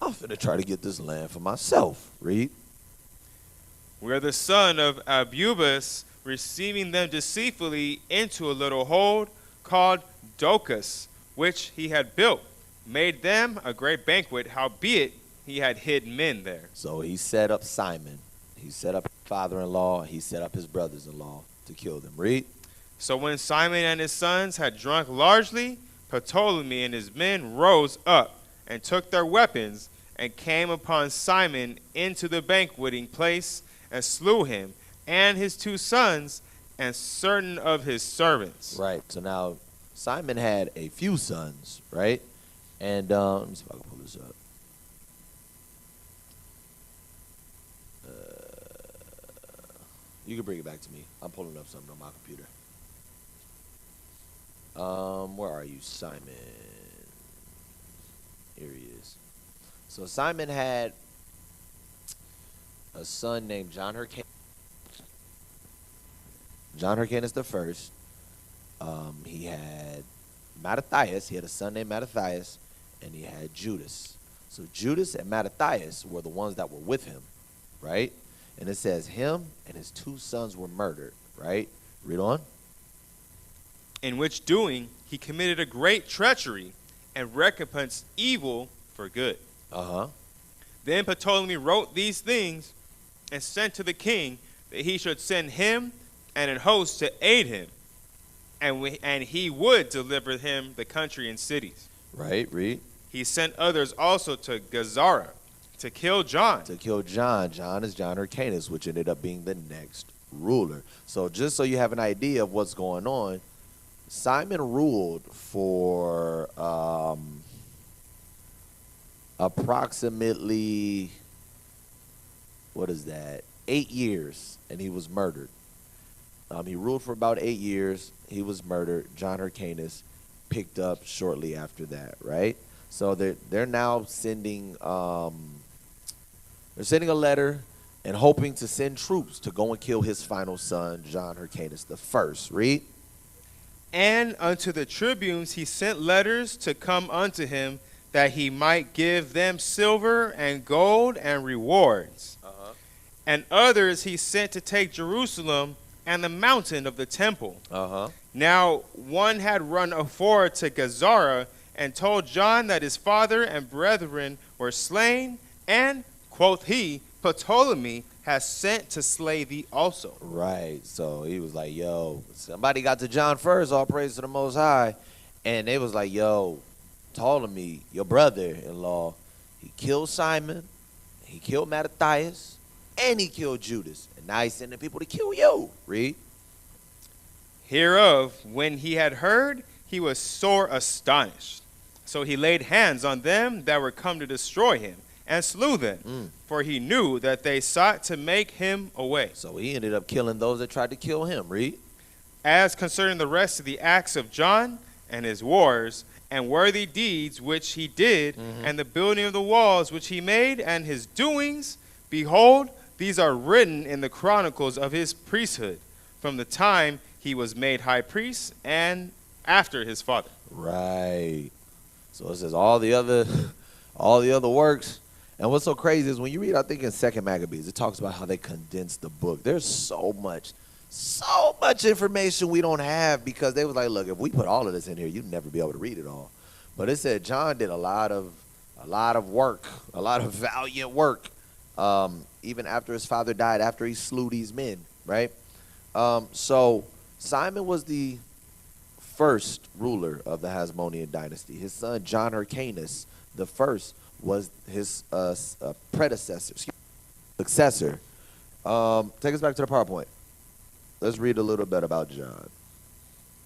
I'm finna try to get this land for myself. Read. Where the son of Abubus, receiving them deceitfully into a little hold called Docus, which he had built, made them a great banquet, howbeit he had hid men there. So he set up Simon. He set up his father-in-law. He set up his brothers-in-law to kill them. Read. So when Simon and his sons had drunk largely, Ptolemy and his men rose up and took their weapons and came upon Simon into the banqueting place and slew him and his 2 sons and certain of his servants. Right. So now Simon had a few sons, right? And let me see if I can pull this up. You can bring it back to me. I'm pulling up something on my computer. Where are you, Simon? Here he is. So Simon had a son named John Hyrcanus. John Hyrcanus the first. He had Mattathias. He had a son named Mattathias, and he had Judas. So Judas and Mattathias were the ones that were with him, right? And it says him and his 2 sons were murdered, right? Read on. In which doing he committed a great treachery and recompensed evil for good. Then Ptolemy wrote these things and sent to the king that he should send him and an host to aid him, and he would deliver him the country and cities. Right, read. He sent others also to Gazara to kill John. To kill John. John is John Hyrcanus, which ended up being the next ruler. So just so you have an idea of what's going on, Simon ruled for approximately, 8 years, and he was murdered. He ruled for about 8 years. He was murdered. John Hyrcanus picked up shortly after that, right? So they're now sending a letter and hoping to send troops to go and kill his final son, John Hyrcanus the first. Read. And unto the tribunes he sent letters to come unto him, that he might give them silver and gold and rewards. And others he sent to take Jerusalem and the mountain of the temple. Now one had run afore to Gazara and told John that his father and brethren were slain, and, quoth he, Ptolemy has sent to slay thee also. Right. So he was like, yo, somebody got to John first, all praise to the Most High. And they was like, yo, Ptolemy, your brother-in-law, he killed Simon, he killed Mattathias, and he killed Judas. And now he's sending people to kill you. Read. Hereof, when he had heard, he was sore astonished. So he laid hands on them that were come to destroy him, and slew them, for he knew that they sought to make him away. So he ended up killing those that tried to kill him. Read. As concerning the rest of the acts of John and his wars and worthy deeds which he did, and the building of the walls which he made, and his doings, behold, these are written in the chronicles of his priesthood, from the time he was made high priest and after his father. Right. So it says all the other works. And what's so crazy is when you read, I think in 2 Maccabees, it talks about how they condensed the book. There's so much information we don't have, because they was like, look, if we put all of this in here, you'd never be able to read it all. But it said John did a lot of work, a lot of valiant work, even after his father died, after he slew these men, right? So Simon was the first ruler of the Hasmonian Dynasty. His son John Hyrcanus the first was his successor. Take us back to the PowerPoint. Let's read a little bit about John.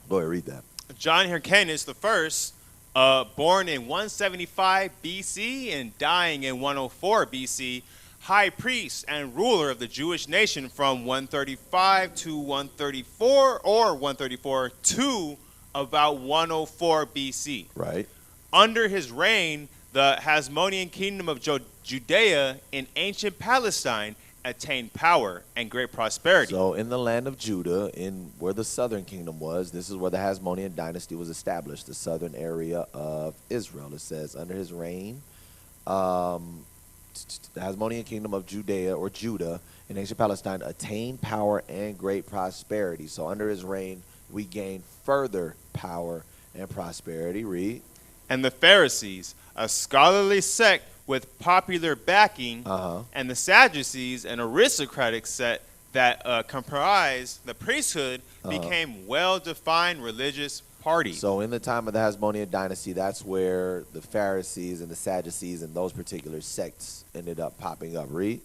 Go ahead, read that. John Hyrcanus the first, born in 175 BC and dying in 104 BC, high priest and ruler of the Jewish nation from 135 to 134, or 134 to about 104 BC. Right. Under his reign, the Hasmonian kingdom of Judea in ancient Palestine attained power and great prosperity. So in the land of Judah, in where the southern kingdom was, this is where the Hasmonian dynasty was established, the southern area of Israel. It says under his reign, the Hasmonian kingdom of Judea, or Judah, in ancient Palestine attained power and great prosperity. So under his reign, we gained further power and prosperity. Read. and the Pharisees, a scholarly sect with popular backing, and the Sadducees, an aristocratic sect that comprised the priesthood, became well-defined religious parties. So in the time of the Hasmonian Dynasty, that's where the Pharisees and the Sadducees and those particular sects ended up popping up. Read.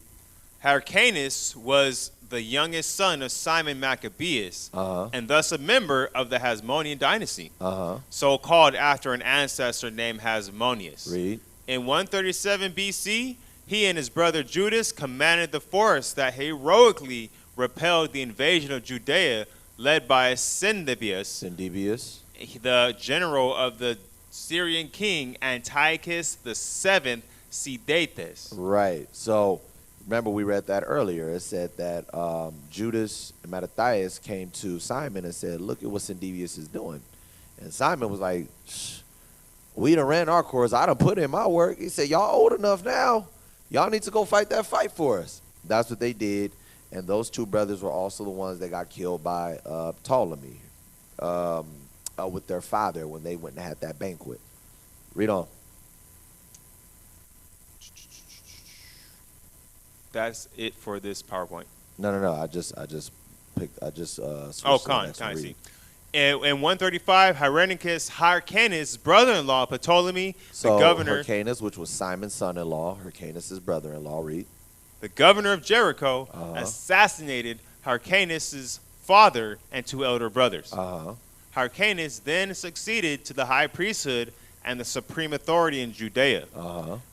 Hyrcanus was the youngest son of Simon Maccabeus, and thus a member of the Hasmonian Dynasty, so called after an ancestor named Hasmonius. Read. In 137 BC, he and his brother Judas commanded the force that heroically repelled the invasion of Judea, led by Sendibius, the general of the Syrian king Antiochus VII Sidetes. Right. So remember, we read that earlier. It said that Judas and Mattathias came to Simon and said, look at what Sendibius is doing. And Simon was like, we done ran our course. I done put in my work. He said, y'all old enough now. Y'all need to go fight that fight for us. That's what they did. And those two brothers were also the ones that got killed by Ptolemy with their father when they went and had that banquet. Read on. That's it for this PowerPoint. No. I just switched. I see. In 135, Hyrcanus' brother-in-law, Ptolemy, the governor. Hyrcanus, which was Simon's son-in-law, Hyrcanus' brother-in-law, read. The governor of Jericho assassinated Hyrcanus' father and two elder brothers. Hyrcanus then succeeded to the high priesthood and the supreme authority in Judea.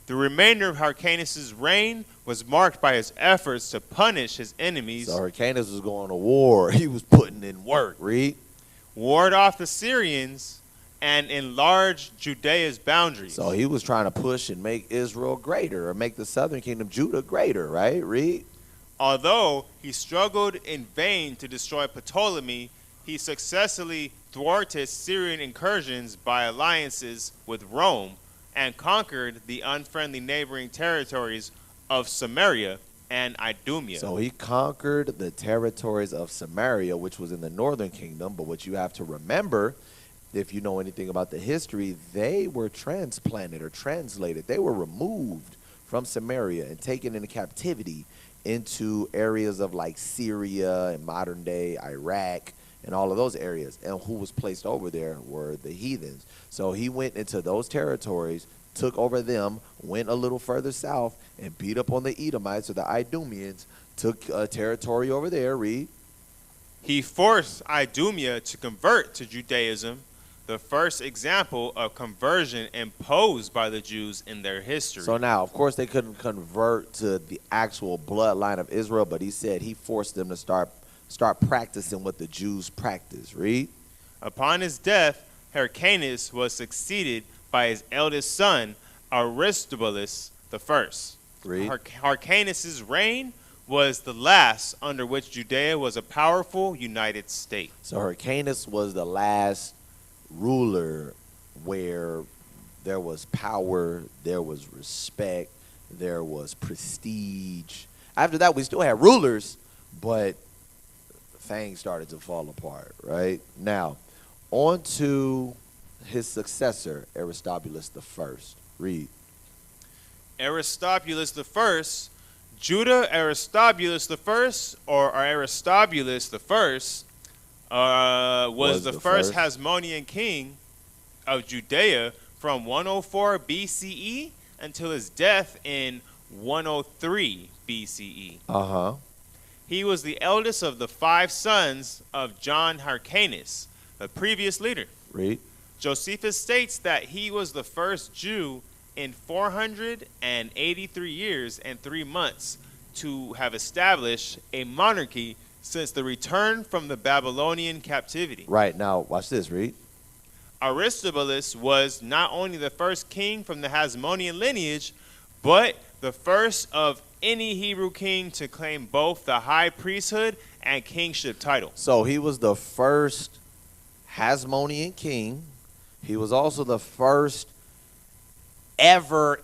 The remainder of Hyrcanus' reign was marked by his efforts to punish his enemies. So Hyrcanus was going to war. He was putting in work, read. Ward off the Syrians and enlarge Judea's boundaries. So he was trying to push and make Israel greater, or make the southern kingdom, Judah, greater, right? Read. Although he struggled in vain to destroy Ptolemy, he successfully thwarted Syrian incursions by alliances with Rome and conquered the unfriendly neighboring territories of Samaria and Idumea. So he conquered the territories of Samaria, which was in the northern kingdom. But what you have to remember, if you know anything about the history, they were transplanted or translated. They were removed from Samaria and taken into captivity into areas of like Syria and modern day Iraq and all of those areas. And who was placed over there were the heathens. So he went into those territories, took over them, went a little further south, and beat up on the Edomites or the Idumeans, took territory over there, read. He forced Idumea to convert to Judaism, the first example of conversion imposed by the Jews in their history. So now, of course, they couldn't convert to the actual bloodline of Israel, but he said he forced them to start practicing what the Jews practice. Read. Upon his death, Hyrcanus was succeeded by his eldest son, Aristobulus I. Read. Hyrcanus' reign was the last under which Judea was a powerful united state. So Hyrcanus was the last ruler where there was power, there was respect, there was prestige. After that, we still had rulers, but things started to fall apart, right? Now, on to his successor, Aristobulus I. Read. Aristobulus I, Judah Aristobulus I, or Aristobulus I, was the first Hasmonian king of Judea from 104 BCE until his death in 103 BCE. He was the eldest of the 5 sons of John Hyrcanus, the previous leader. Read. Josephus states that he was the first Jew in 483 years and 3 months to have established a monarchy since the return from the Babylonian captivity. Right, now watch this, read. Aristobulus was not only the first king from the Hasmonean lineage, but the first of any Hebrew king to claim both the high priesthood and kingship title. So he was the first Hasmonean king. He was also the first ever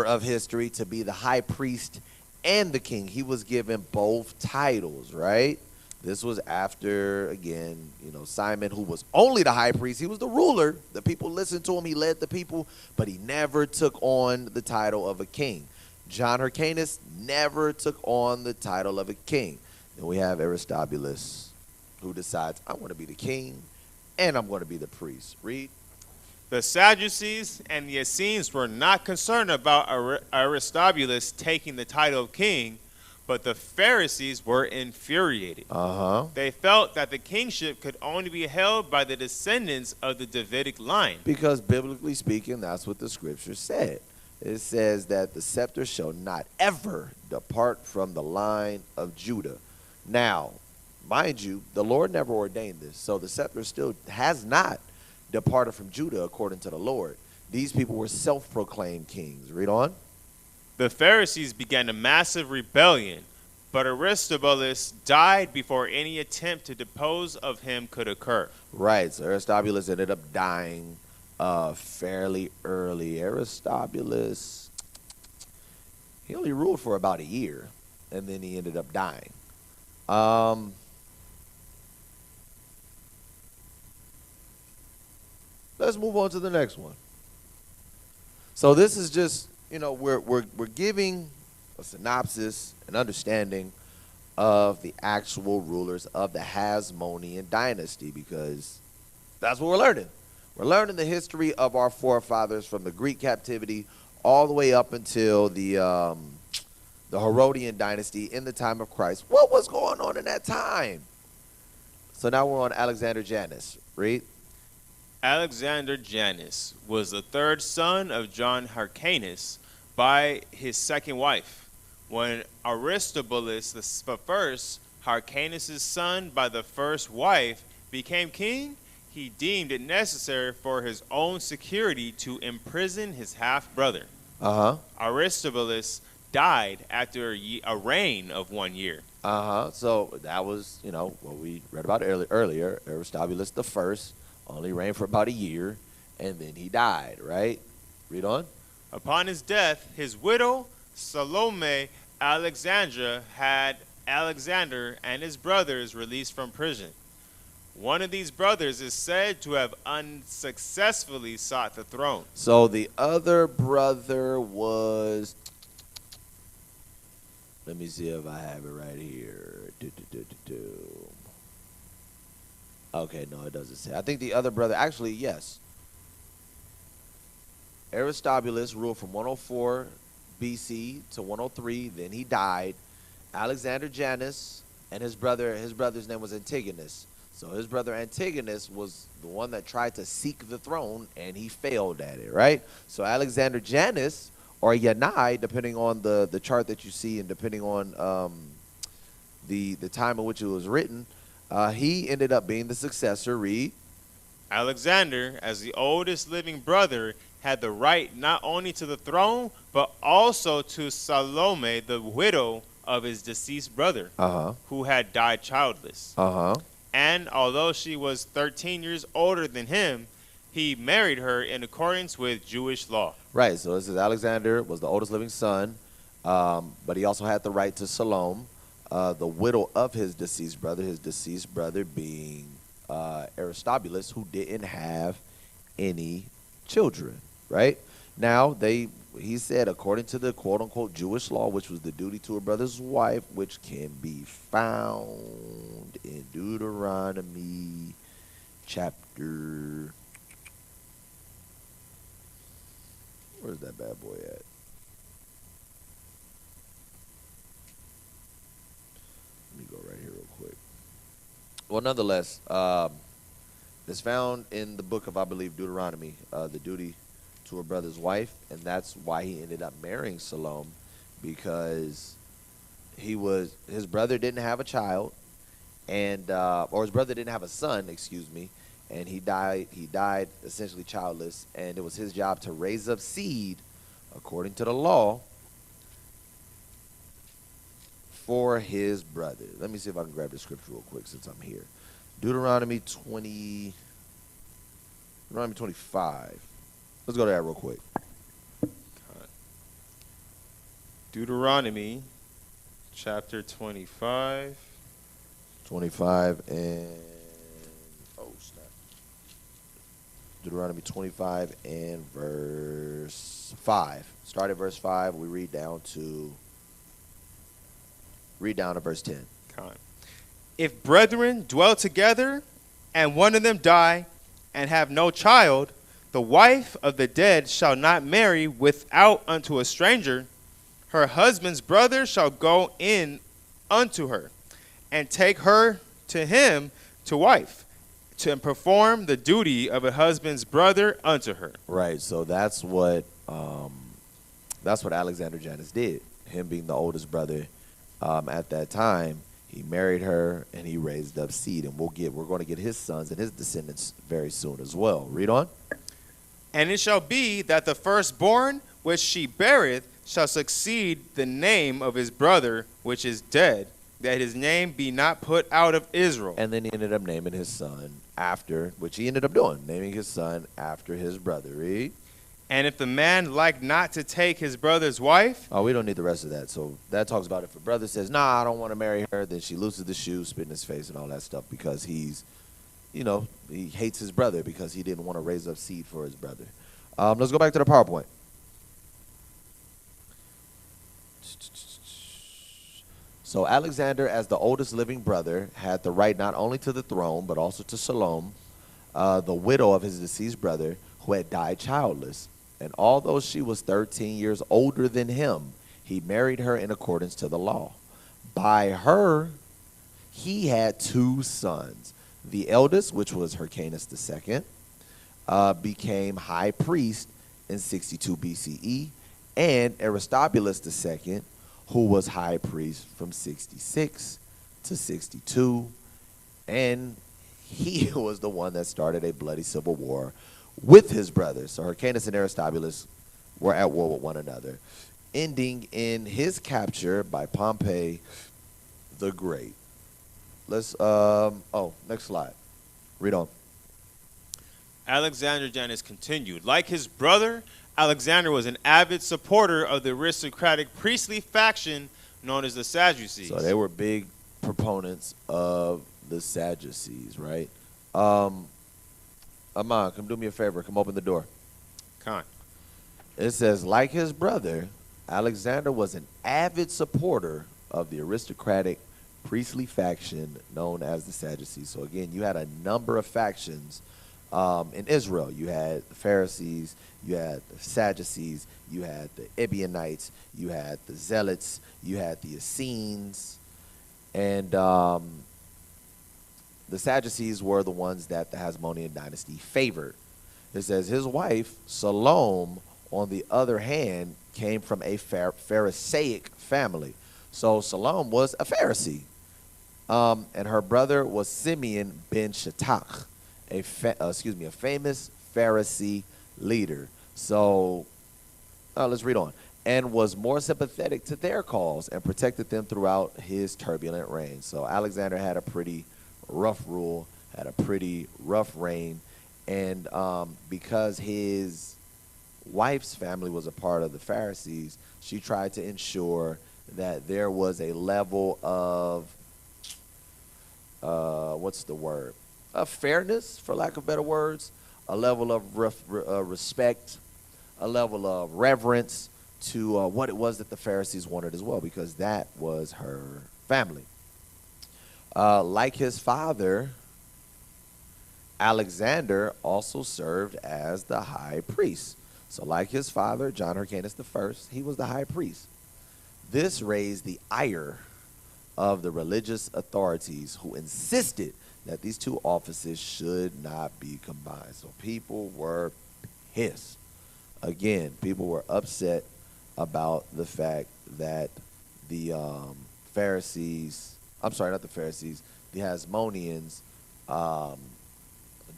of history to be the high priest and the king. He was given both titles, right? This was after, again, Simon, who was only the high priest. He was the ruler. The people listened to him. He led the people, but he never took on the title of a king. John Hyrcanus never took on the title of a king. Then we have Aristobulus, who decides, I want to be the king, and I'm going to be the priest. Read. The Sadducees and the Essenes were not concerned about Aristobulus taking the title of king, but the Pharisees were infuriated. They felt that the kingship could only be held by the descendants of the Davidic line. Because biblically speaking, that's what the scripture said. It says that the scepter shall not ever depart from the line of Judah. Now, mind you, the Lord never ordained this, so the scepter still has not departed from Judah according to the Lord. These people were self-proclaimed kings. Read on. The Pharisees began a massive rebellion, but Aristobulus died before any attempt to depose of him could occur. Right, so Aristobulus ended up dying fairly early. Aristobulus, he only ruled for about a year, and then he ended up dying. Let's move on to the next one. So this is just, we're giving a synopsis, an understanding of the actual rulers of the Hasmonian Dynasty, because that's what we're learning. We're learning the history of our forefathers from the Greek captivity all the way up until the Herodian Dynasty in the time of Christ. What was going on in that time? So now we're on Alexander Janus. Read. Alexander Janus was the third son of John Hyrcanus by his second wife. When Aristobulus the first, Hyrcanus' son by the first wife, became king, he deemed it necessary for his own security to imprison his half-brother. Aristobulus died after a reign of 1 year. So that was, what we read about earlier. Aristobulus the first only reigned for about a year, and then he died, right? Read on. Upon his death, his widow, Salome Alexandra, had Alexander and his brothers released from prison. One of these brothers is said to have unsuccessfully sought the throne. So the other brother was, let me see if I have it right here. Okay, no, it doesn't say. I think the other brother, actually, yes. Aristobulus ruled from 104 BC to 103. Then he died. Alexander Janus and his brother's name was Antigonus. So his brother Antigonus was the one that tried to seek the throne, and he failed at it, right? So Alexander Janus, or Yanai, depending on the chart that you see and depending on the time in which it was written, he ended up being the successor. Read. Alexander, as the oldest living brother, had the right not only to the throne, but also to Salome, the widow of his deceased brother, who had died childless. And although she was 13 years older than him, he married her in accordance with Jewish law. Right, so this is Alexander was the oldest living son, but he also had the right to Salome, the widow of his deceased brother being Aristobulus, who didn't have any children, right? Now, he said, according to the quote-unquote Jewish law, which was the duty to a brother's wife, which can be found in Deuteronomy chapter... Where's that bad boy at? Let me go right here real quick. Well, nonetheless, it's found in the book of, I believe, Deuteronomy, the duty to a brother's wife, and that's why he ended up marrying Salome, because his brother didn't have a child, and or his brother didn't have a son, excuse me, and he died essentially childless, and it was his job to raise up seed according to the law for his brother. Let me see if I can grab the scripture real quick since I'm here. Deuteronomy 25. Let's go to that real quick. Deuteronomy chapter 25. 25 and snap. Deuteronomy 25 and verse 5. Start at verse 5. We read down to verse 10. If brethren dwell together, and one of them die, and have no child, the wife of the dead shall not marry without unto a stranger. Her husband's brother shall go in unto her, and take her to him to wife, to perform the duty of a husband's brother unto her. Right. So that's what Alexander Janus did. Him being the oldest brother at that time, he married her and he raised up seed, and we're going to get his sons and his descendants very soon as well. Read on. And it shall be that the firstborn which she beareth shall succeed the name of his brother which is dead, that his name be not put out of Israel. And then he ended up naming his son after, which he ended up doing, naming his son after his brother. Read. And if the man like not to take his brother's wife. Oh, we don't need the rest of that. So that talks about if a brother says, nah, I don't want to marry her, then she looses the shoe, spit in his face and all that stuff because he hates his brother because he didn't want to raise up seed for his brother. Let's go back to the PowerPoint. So Alexander, as the oldest living brother, had the right not only to the throne, but also to Salome, the widow of his deceased brother, who had died childless. And although she was 13 years older than him, he married her in accordance to the law. By her, he had 2 sons. The eldest, which was Hyrcanus II, became high priest in 62 BCE, and Aristobulus II, who was high priest from 66 to 62, and he was the one that started a bloody civil war with his brothers. So Hyrcanus and Aristobulus were at war with one another, ending in his capture by Pompey the Great. Let's, next slide. Read on. Alexander Janus continued. Like his brother, Alexander was an avid supporter of the aristocratic priestly faction known as the Sadducees. So they were big proponents of the Sadducees, right? Aman, come do me a favor. Come open the door. Con. It says, like his brother, Alexander was an avid supporter of the aristocratic priestly faction known as the Sadducees. So again, you had a number of factions in Israel. You had the Pharisees, you had the Sadducees, you had the Ebionites, you had the Zealots, you had the Essenes, and the Sadducees were the ones that the Hasmonian Dynasty favored. It says his wife, Salome, on the other hand, came from a Pharisaic family. So Salome was a Pharisee. And her brother was Simeon ben Shatach, a famous Pharisee leader. So let's read on. And was more sympathetic to their cause and protected them throughout his turbulent reign. So Alexander had a pretty rough rule, had a pretty rough reign, and because his wife's family was a part of the Pharisees, she tried to ensure that there was a level of of fairness, for lack of better words, a level of respect, a level of reverence to what it was that the Pharisees wanted as well, because that was her family. Like his father, Alexander also served as the high priest. So like his father, John Hyrcanus I, he was the high priest. This raised the ire of the religious authorities, who insisted that these 2 offices should not be combined. So people were pissed. Again, people were upset about the fact that the Pharisees, I'm sorry, not the Pharisees, the Hasmonians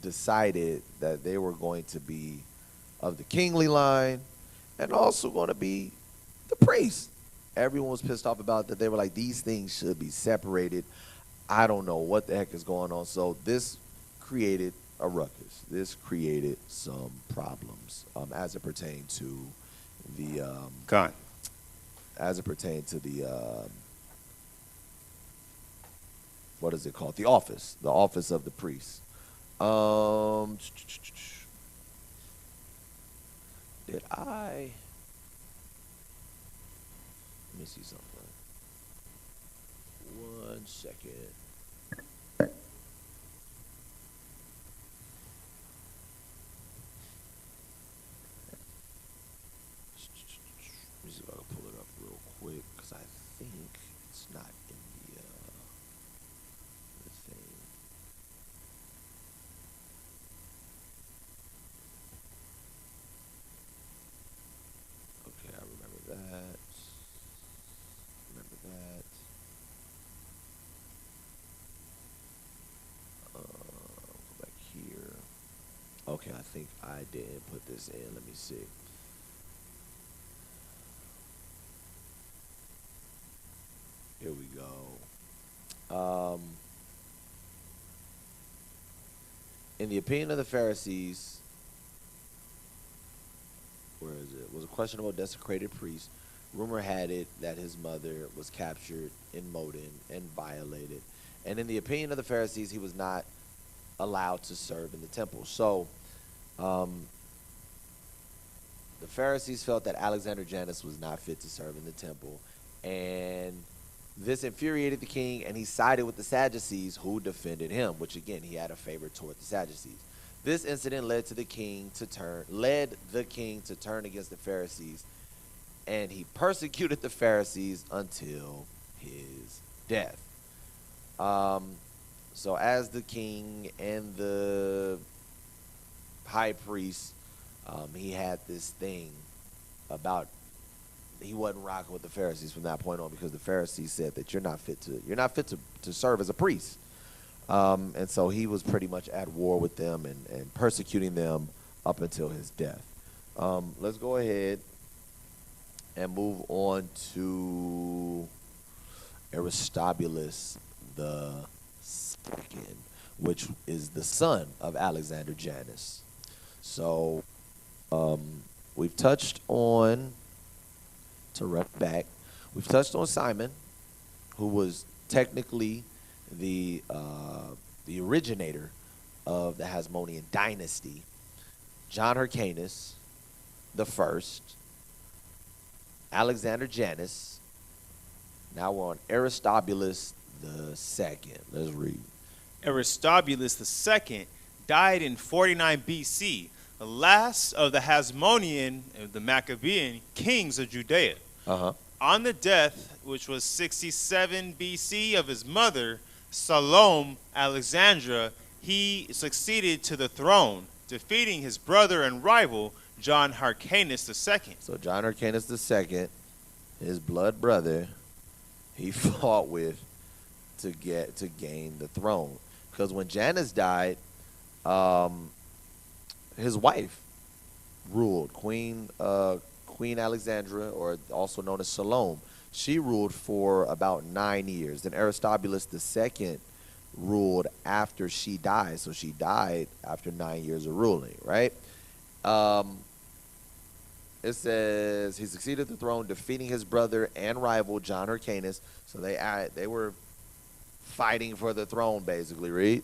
decided that they were going to be of the kingly line and also going to be the priests. Everyone was pissed off about that. They were like, these things should be separated. I don't know what the heck is going on. So this created a ruckus. This created some problems as it pertained to the what is it called? The office of the priest. Did I? Let me see something. 1 second. Let me see if I can pull it up real quick, because I think it's not in the thing. Okay, I remember that. Go back here. Okay, I think I didn't put this in. Let me see. Here we go. In the opinion of the Pharisees, where is it? Was a questionable desecrated priest. Rumor had it that his mother was captured in Modin and violated. And in the opinion of the Pharisees, he was not allowed to serve in the temple. So the Pharisees felt that Alexander Janus was not fit to serve in the temple. And this infuriated the king, and he sided with the Sadducees, who defended him, which again, he had a favor toward the Sadducees. This incident led the king to turn against the Pharisees, and he persecuted the Pharisees until his death. So as the king and the high priest, he had this thing about he wasn't rocking with the Pharisees from that point on, because the Pharisees said that you're not fit to serve as a priest. And so he was pretty much at war with them and persecuting them up until his death. Let's go ahead and move on to Aristobulus the second, which is the son of Alexander Janus. So we've touched on, to run back, we've touched on Simon, who was technically the originator of the Hasmonian Dynasty. John Hyrcanus the first, Alexander Janus. Now we're on Aristobulus the second. Let's read. Aristobulus II died in 49 BC, the last of the Hasmonian, the Maccabean kings of Judea. On the death, which was 67 BC, of his mother, Salome Alexandra, he succeeded to the throne, defeating his brother and rival, John Hyrcanus II. So John Hyrcanus II, his blood brother, he fought with to gain the throne. Because when Janus died, his wife ruled, Queen Alexandra, or also known as Salome. She ruled for about 9 years. Then Aristobulus II ruled after she died. So she died after 9 years of ruling, right? It says he succeeded the throne, defeating his brother and rival John Hyrcanus. So they were fighting for the throne, basically. Read.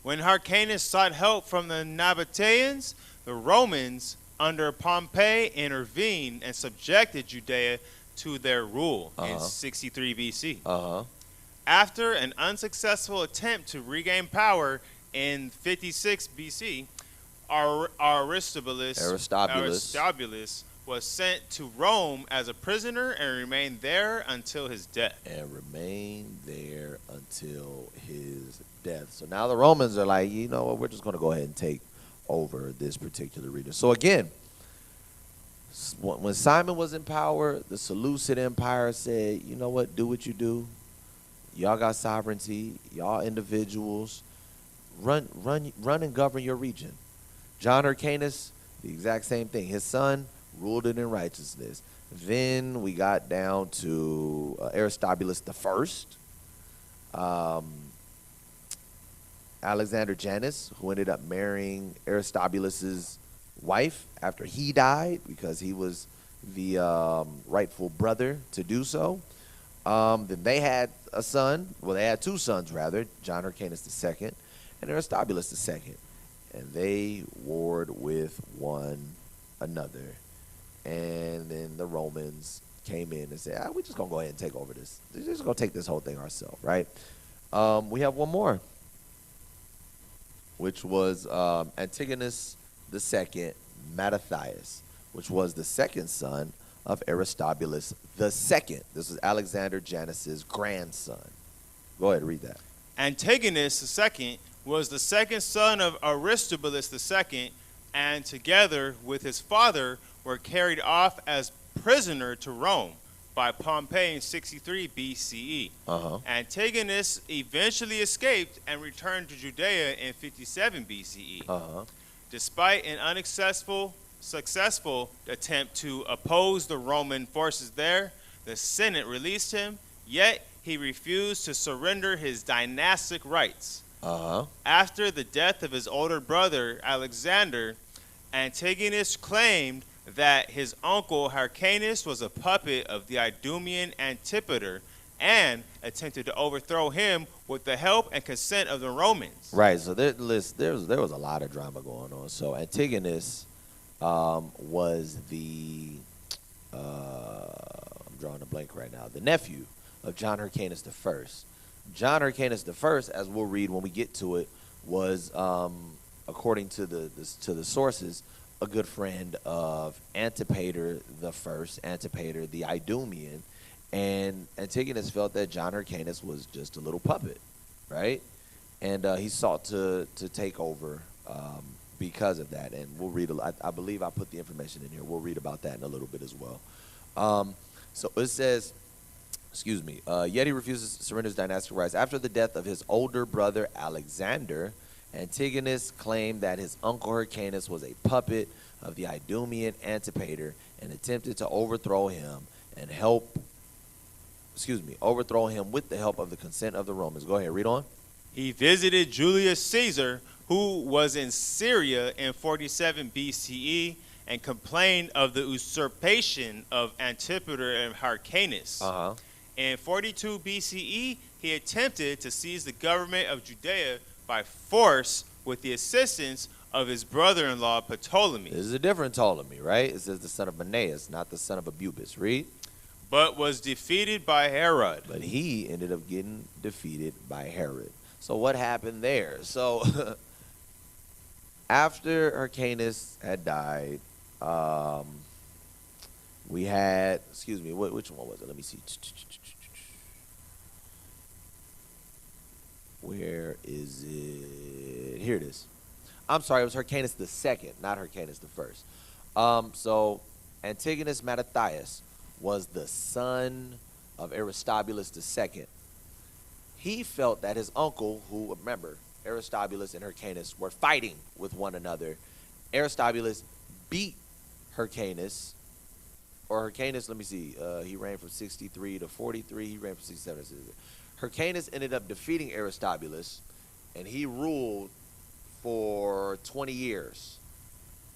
When Hyrcanus sought help from the Nabateans, the Romans under Pompey intervened and subjected Judea to their rule in 63 BC. After an unsuccessful attempt to regain power in 56 BC, Aristobulus was sent to Rome as a prisoner and remained there until his death. So now the Romans are like, you know what, we're just going to go ahead and take over this particular region. So again, when Simon was in power, the Seleucid Empire said, you know what, do what you do. Y'all got sovereignty. Y'all individuals. Run and govern your region. John Hyrcanus, the exact same thing. His son ruled it in righteousness. Then we got down to Aristobulus I. Alexander Janus, who ended up marrying Aristobulus's wife after he died, because he was the rightful brother to do so. Then they had a son. Well, they had two sons, rather, John Hyrcanus II and Aristobulus II. And they warred with one another. And then the Romans came in and said, we're just going to go ahead and take over this. We're just going to take this whole thing ourselves, right? We have one more, which was Antigonus II Mattathias, which was the second son of Aristobulus II. This was Alexander Janus's grandson. Go ahead, read that. Antigonus II was the second son of Aristobulus II, and together with his father were carried off as prisoner to Rome by Pompey in 63 BCE. Antigonus eventually escaped and returned to Judea in 57 BCE. Despite an successful attempt to oppose the Roman forces there, the Senate released him, yet he refused to surrender his dynastic rights. After the death of his older brother, Alexander, Antigonus claimed that his uncle Hyrcanus was a puppet of the Idumean Antipater and attempted to overthrow him with the help and consent of the Romans. Right, so there was a lot of drama going on. So Antigonus was the, I'm drawing a blank right now, the nephew of John Hyrcanus I. John Hyrcanus I, as we'll read when we get to it, was, according to the sources, a good friend of Antipater I, Antipater the Idumean, and Antigonus felt that John Hyrcanus was just a little puppet, right? And he sought to take over because of that. And we'll read, I believe I put the information in here. We'll read about that in a little bit as well. So it says, yet he refuses to surrender his dynastic rights. After the death of his older brother Alexander, Antigonus claimed that his uncle Hyrcanus was a puppet of the Idumean Antipater and attempted to overthrow him with the help of the consent of the Romans. Go ahead, read on. He visited Julius Caesar, who was in Syria in 47 BCE, and complained of the usurpation of Antipater and Hyrcanus. In 42 BCE, he attempted to seize the government of Judea by force with the assistance of his brother-in-law Ptolemy. This is a different Ptolemy, right? It says the son of Menneus, not the son of Abubis. Read. But was defeated by Herod. But he ended up getting defeated by Herod. So what happened there? So after Hyrcanus had died, we had, which one was it? Let me see. Where is it? Here it is. I'm sorry, it was Hyrcanus II, not Hyrcanus I. So Antigonus Mattathias was the son of Aristobulus II. He felt that his uncle, who, remember, Aristobulus and Hyrcanus were fighting with one another. Aristobulus beat Hyrcanus, or Hyrcanus, let me see, he reigned from 63 to 43, he reigned from 67 to 63. Hyrcanus ended up defeating Aristobulus, and he ruled for 20 years.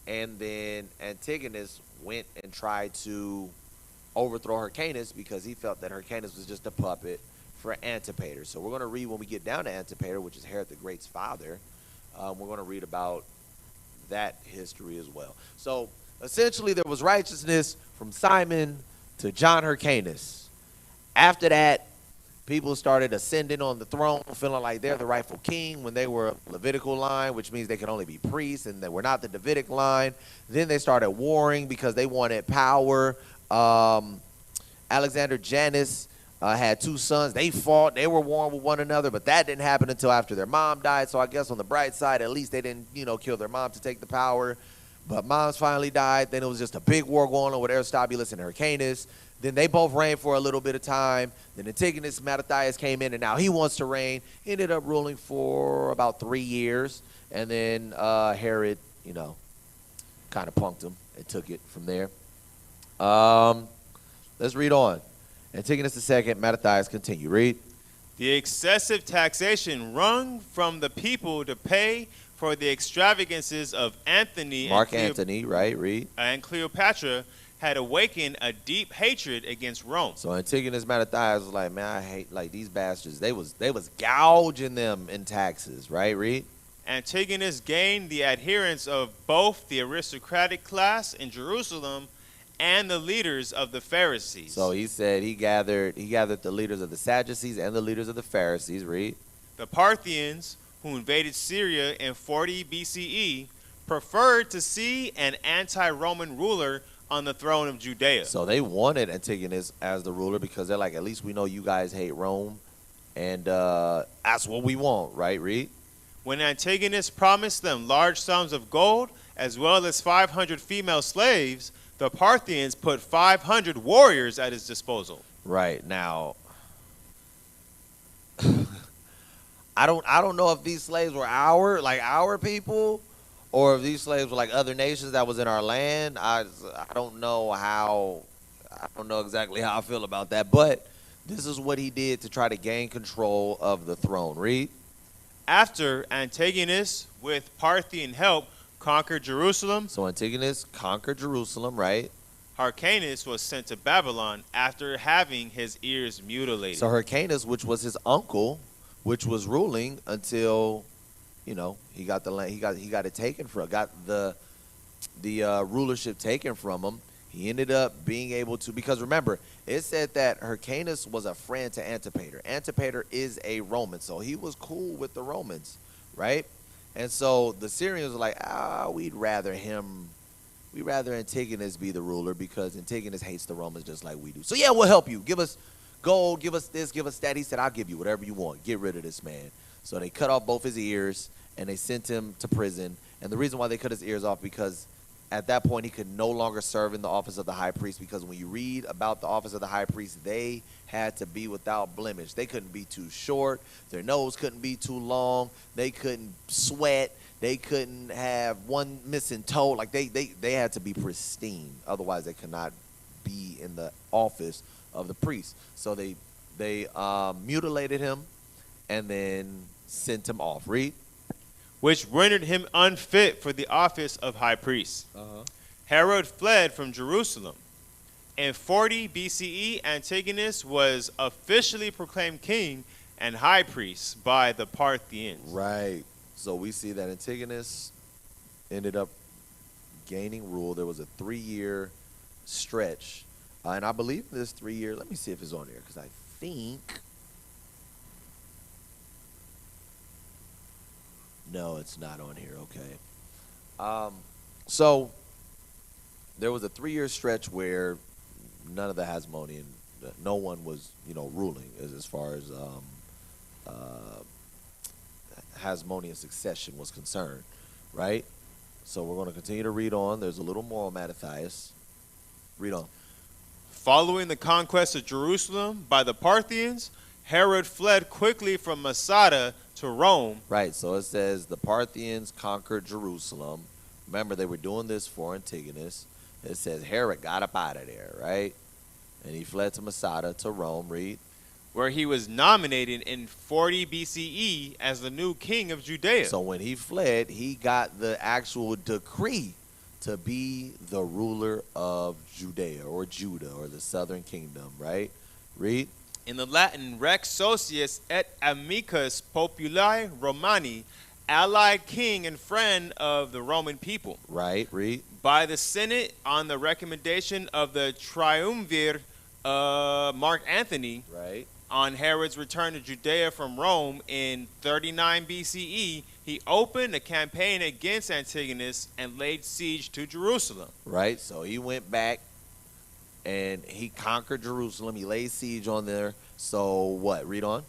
And then Antigonus went and tried to overthrow Hyrcanus because he felt that Hyrcanus was just a puppet for Antipater. So we're going to read when we get down to Antipater, which is Herod the Great's father. We're going to read about that history as well. So essentially there was righteousness from Simon to John Hyrcanus. After that, people started ascending on the throne, feeling like they're the rightful king when they were a Levitical line, which means they could only be priests, and they were not the Davidic line. Then they started warring because they wanted power. Alexander Janus had two sons. They fought. They were warring with one another, but that didn't happen until after their mom died. So I guess on the bright side, at least they didn't, kill their mom to take the power. But moms finally died. Then it was just a big war going on with Aristobulus and Hyrcanus. Then they both reigned for a little bit of time. Then Antigonus Mattathias came in, and now he wants to reign. He ended up ruling for about 3 years. And then Herod, kind of punked him and took it from there. Let's read on. Antigonus II, Mattathias, continue. Read. The excessive taxation wrung from the people to pay for the extravagances of Antony Mark Antony, right? Read. And Cleopatra had awakened a deep hatred against Rome. So Antigonus Mattathias was like, man, I hate like these bastards. They was gouging them in taxes, right? Read. Antigonus gained the adherence of both the aristocratic class in Jerusalem and the leaders of the Pharisees. So he said he gathered the leaders of the Sadducees and the leaders of the Pharisees. Read. The Parthians, who invaded Syria in 40 BCE, preferred to see an anti-Roman ruler on the throne of Judea. So they wanted Antigonus as the ruler because they're like, at least we know you guys hate Rome, and that's what we want, right? Read. When Antigonus promised them large sums of gold as well as 500 female slaves, the Parthians put 500 warriors at his disposal. Right. Now, I don't know if these slaves were our people, or if these slaves were like other nations that was in our land. I don't know exactly how I feel about that, but this is what he did to try to gain control of the throne. Read. After Antigonus, with Parthian help, conquered Jerusalem. So Antigonus conquered Jerusalem, right? Hyrcanus was sent to Babylon after having his ears mutilated. So Hyrcanus, which was his uncle, which was ruling until, he got the land, he got it taken from, got the rulership taken from him. He ended up being able to, because remember, it said that Hyrcanus was a friend to Antipater. Antipater is a Roman, so he was cool with the Romans, right? And so the Syrians were like, we'd rather Antigonus be the ruler because Antigonus hates the Romans just like we do. So yeah, we'll help you. Give us gold, give us this, give us that. He said, I'll give you whatever you want. Get rid of this man. So they cut off both his ears and they sent him to prison. And the reason why they cut his ears off, because at that point he could no longer serve in the office of the high priest, because when you read about the office of the high priest, they had to be without blemish. They couldn't be too short. Their nose couldn't be too long. They couldn't sweat. They couldn't have one missing toe. Like they had to be pristine. Otherwise they could not be in the office of the priest. So they mutilated him and then sent him off. Read. Which rendered him unfit for the office of high priest. Herod fled from Jerusalem. In 40 BCE, Antigonus was officially proclaimed king and high priest by the Parthians. Right. So we see that Antigonus ended up gaining rule. There was a 3-year stretch. And I believe this 3-year, let me see if it's on there, because I think, no, it's not on here. Okay. So there was a 3-year stretch where none of the Hasmonian, no one was, ruling as far as Hasmonian succession was concerned, right? So we're going to continue to read on. There's a little more on Mattathias. Read on. Following the conquest of Jerusalem by the Parthians, Herod fled quickly from Masada to Rome. Right, so it says the Parthians conquered Jerusalem. Remember, they were doing this for Antigonus. It says Herod got up out of there, right? And he fled to Masada to Rome. Read. Where he was nominated in 40 BCE as the new king of Judea. So when he fled, he got the actual decree to be the ruler of Judea or Judah or the southern kingdom, right? Read. In the Latin, Rex Socius et Amicus Populi Romani, allied king and friend of the Roman people. Right, read. By the Senate on the recommendation of the triumvir Mark Antony. Right. On Herod's return to Judea from Rome in 39 BCE, he opened a campaign against Antigonus and laid siege to Jerusalem. Right, so he went back and he conquered Jerusalem. He laid siege on there. So what? Read on.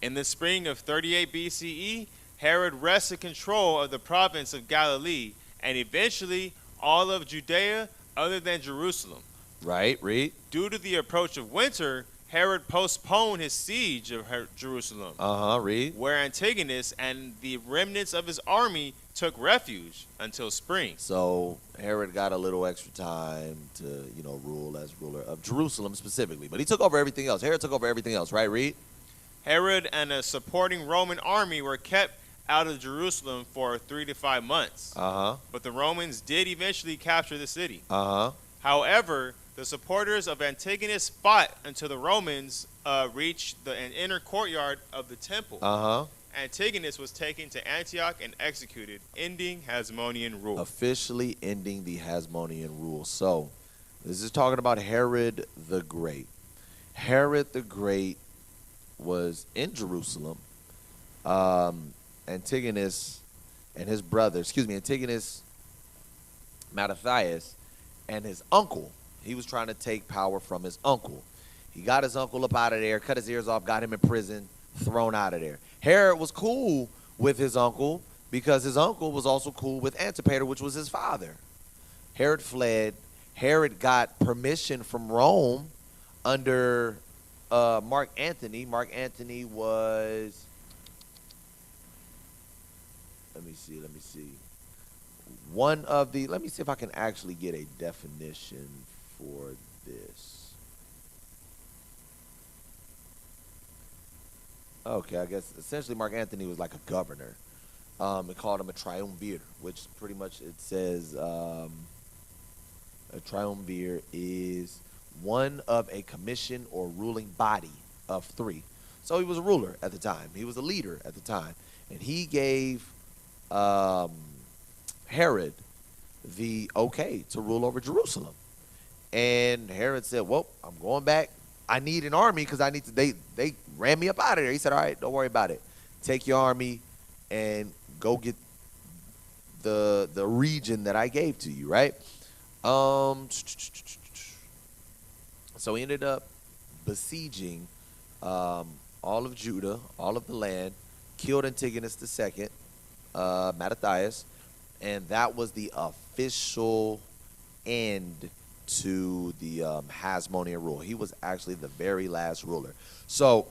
In the spring of 38 BCE, Herod wrested control of the province of Galilee and eventually all of Judea other than Jerusalem. Right, read. Due to the approach of winter, Herod postponed his siege of Jerusalem. Read. Where Antigonus and the remnants of his army took refuge until spring. So Herod got a little extra time to, rule as ruler of Jerusalem specifically. But he took over everything else. Herod took over everything else, right? Read. Herod and a supporting Roman army were kept out of Jerusalem for 3 to 5 months. But the Romans did eventually capture the city. However, the supporters of Antigonus fought until the Romans reached an inner courtyard of the temple. Antigonus was taken to Antioch and executed, ending Hasmonian rule. Officially ending the Hasmonian rule. So, this is talking about Herod the Great. Herod the Great was in Jerusalem. Antigonus and his brother, Antigonus, Mattathias, and his uncle. He was trying to take power from his uncle. He got his uncle up out of there, cut his ears off, got him in prison, thrown out of there. Herod was cool with his uncle because his uncle was also cool with Antipater, which was his father. Herod fled. Herod got permission from Rome under Mark Antony. Mark Antony was, let me see. Let me see if I can actually get a definition for this. Okay, I guess essentially Mark Antony was like a governor. It called him a triumvir, which pretty much it says a triumvir is one of a commission or ruling body of three. So he was a ruler at the time. He was a leader at the time. And he gave Herod the okay to rule over Jerusalem. And Herod said, well, I'm going back. I need an army because I need to, they ran me up out of there. He said, all right, don't worry about it. Take your army and go get the region that I gave to you, right? So he ended up besieging all of Judah, all of the land, killed Antigonus II, Mattathias, and that was the official end to the Hasmonian rule. He was actually the very last ruler. So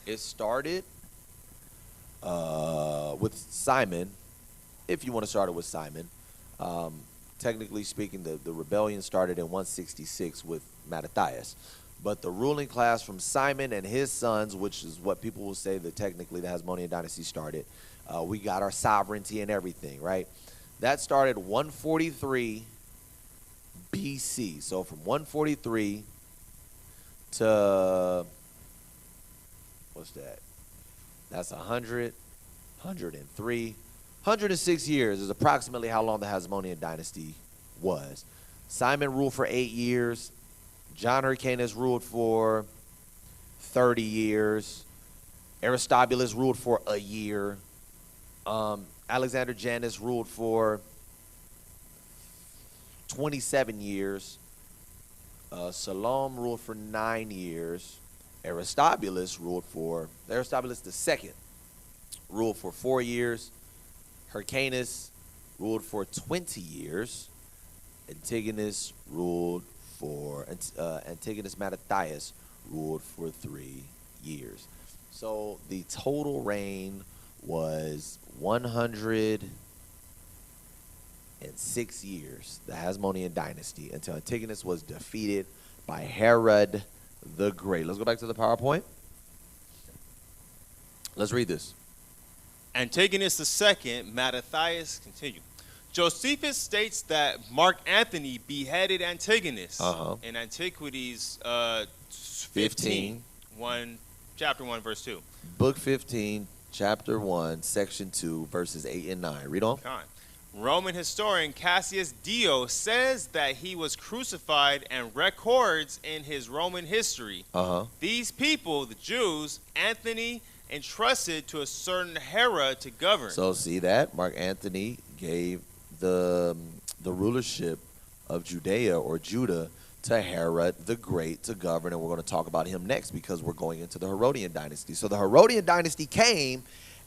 it started with Simon, if you want to start it with Simon. Technically speaking, the rebellion started in 166 with Mattathias. But the ruling class from Simon and his sons, which is what people will say that technically the Hasmonian Dynasty started, we got our sovereignty and everything, right? That started 143 BC. So from 143 to, what's that? That's 100, 103, 106 years is approximately how long the Hasmonian Dynasty was. Simon ruled for 8 years. John Hyrcanus ruled for 30 years. Aristobulus ruled for a year. Alexander Janus ruled for 27 years. Salome ruled for 9 years. Aristobulus II ruled for 4 years. Hyrcanus ruled for 20 years. Antigonus Mattathias ruled for 3 years. So the total reign was 106 years, the Hasmonian Dynasty, until Antigonus was defeated by Herod the Great. Let's go back to the PowerPoint. Let's read this. Antigonus II, Mattathias, continue. Josephus states that Mark Antony beheaded Antigonus in Antiquities 15, chapter 1, verse 2. Book 15, chapter 1, section 2, verses 8 and 9. Read on. Roman historian Cassius Dio says that he was crucified and records in his Roman history. These people, the Jews, Anthony entrusted to a certain Herod to govern. So see that? Mark Antony gave the rulership of Judea or Judah to Herod the Great to govern, and we're going to talk about him next because we're going into the Herodian dynasty. So the Herodian dynasty came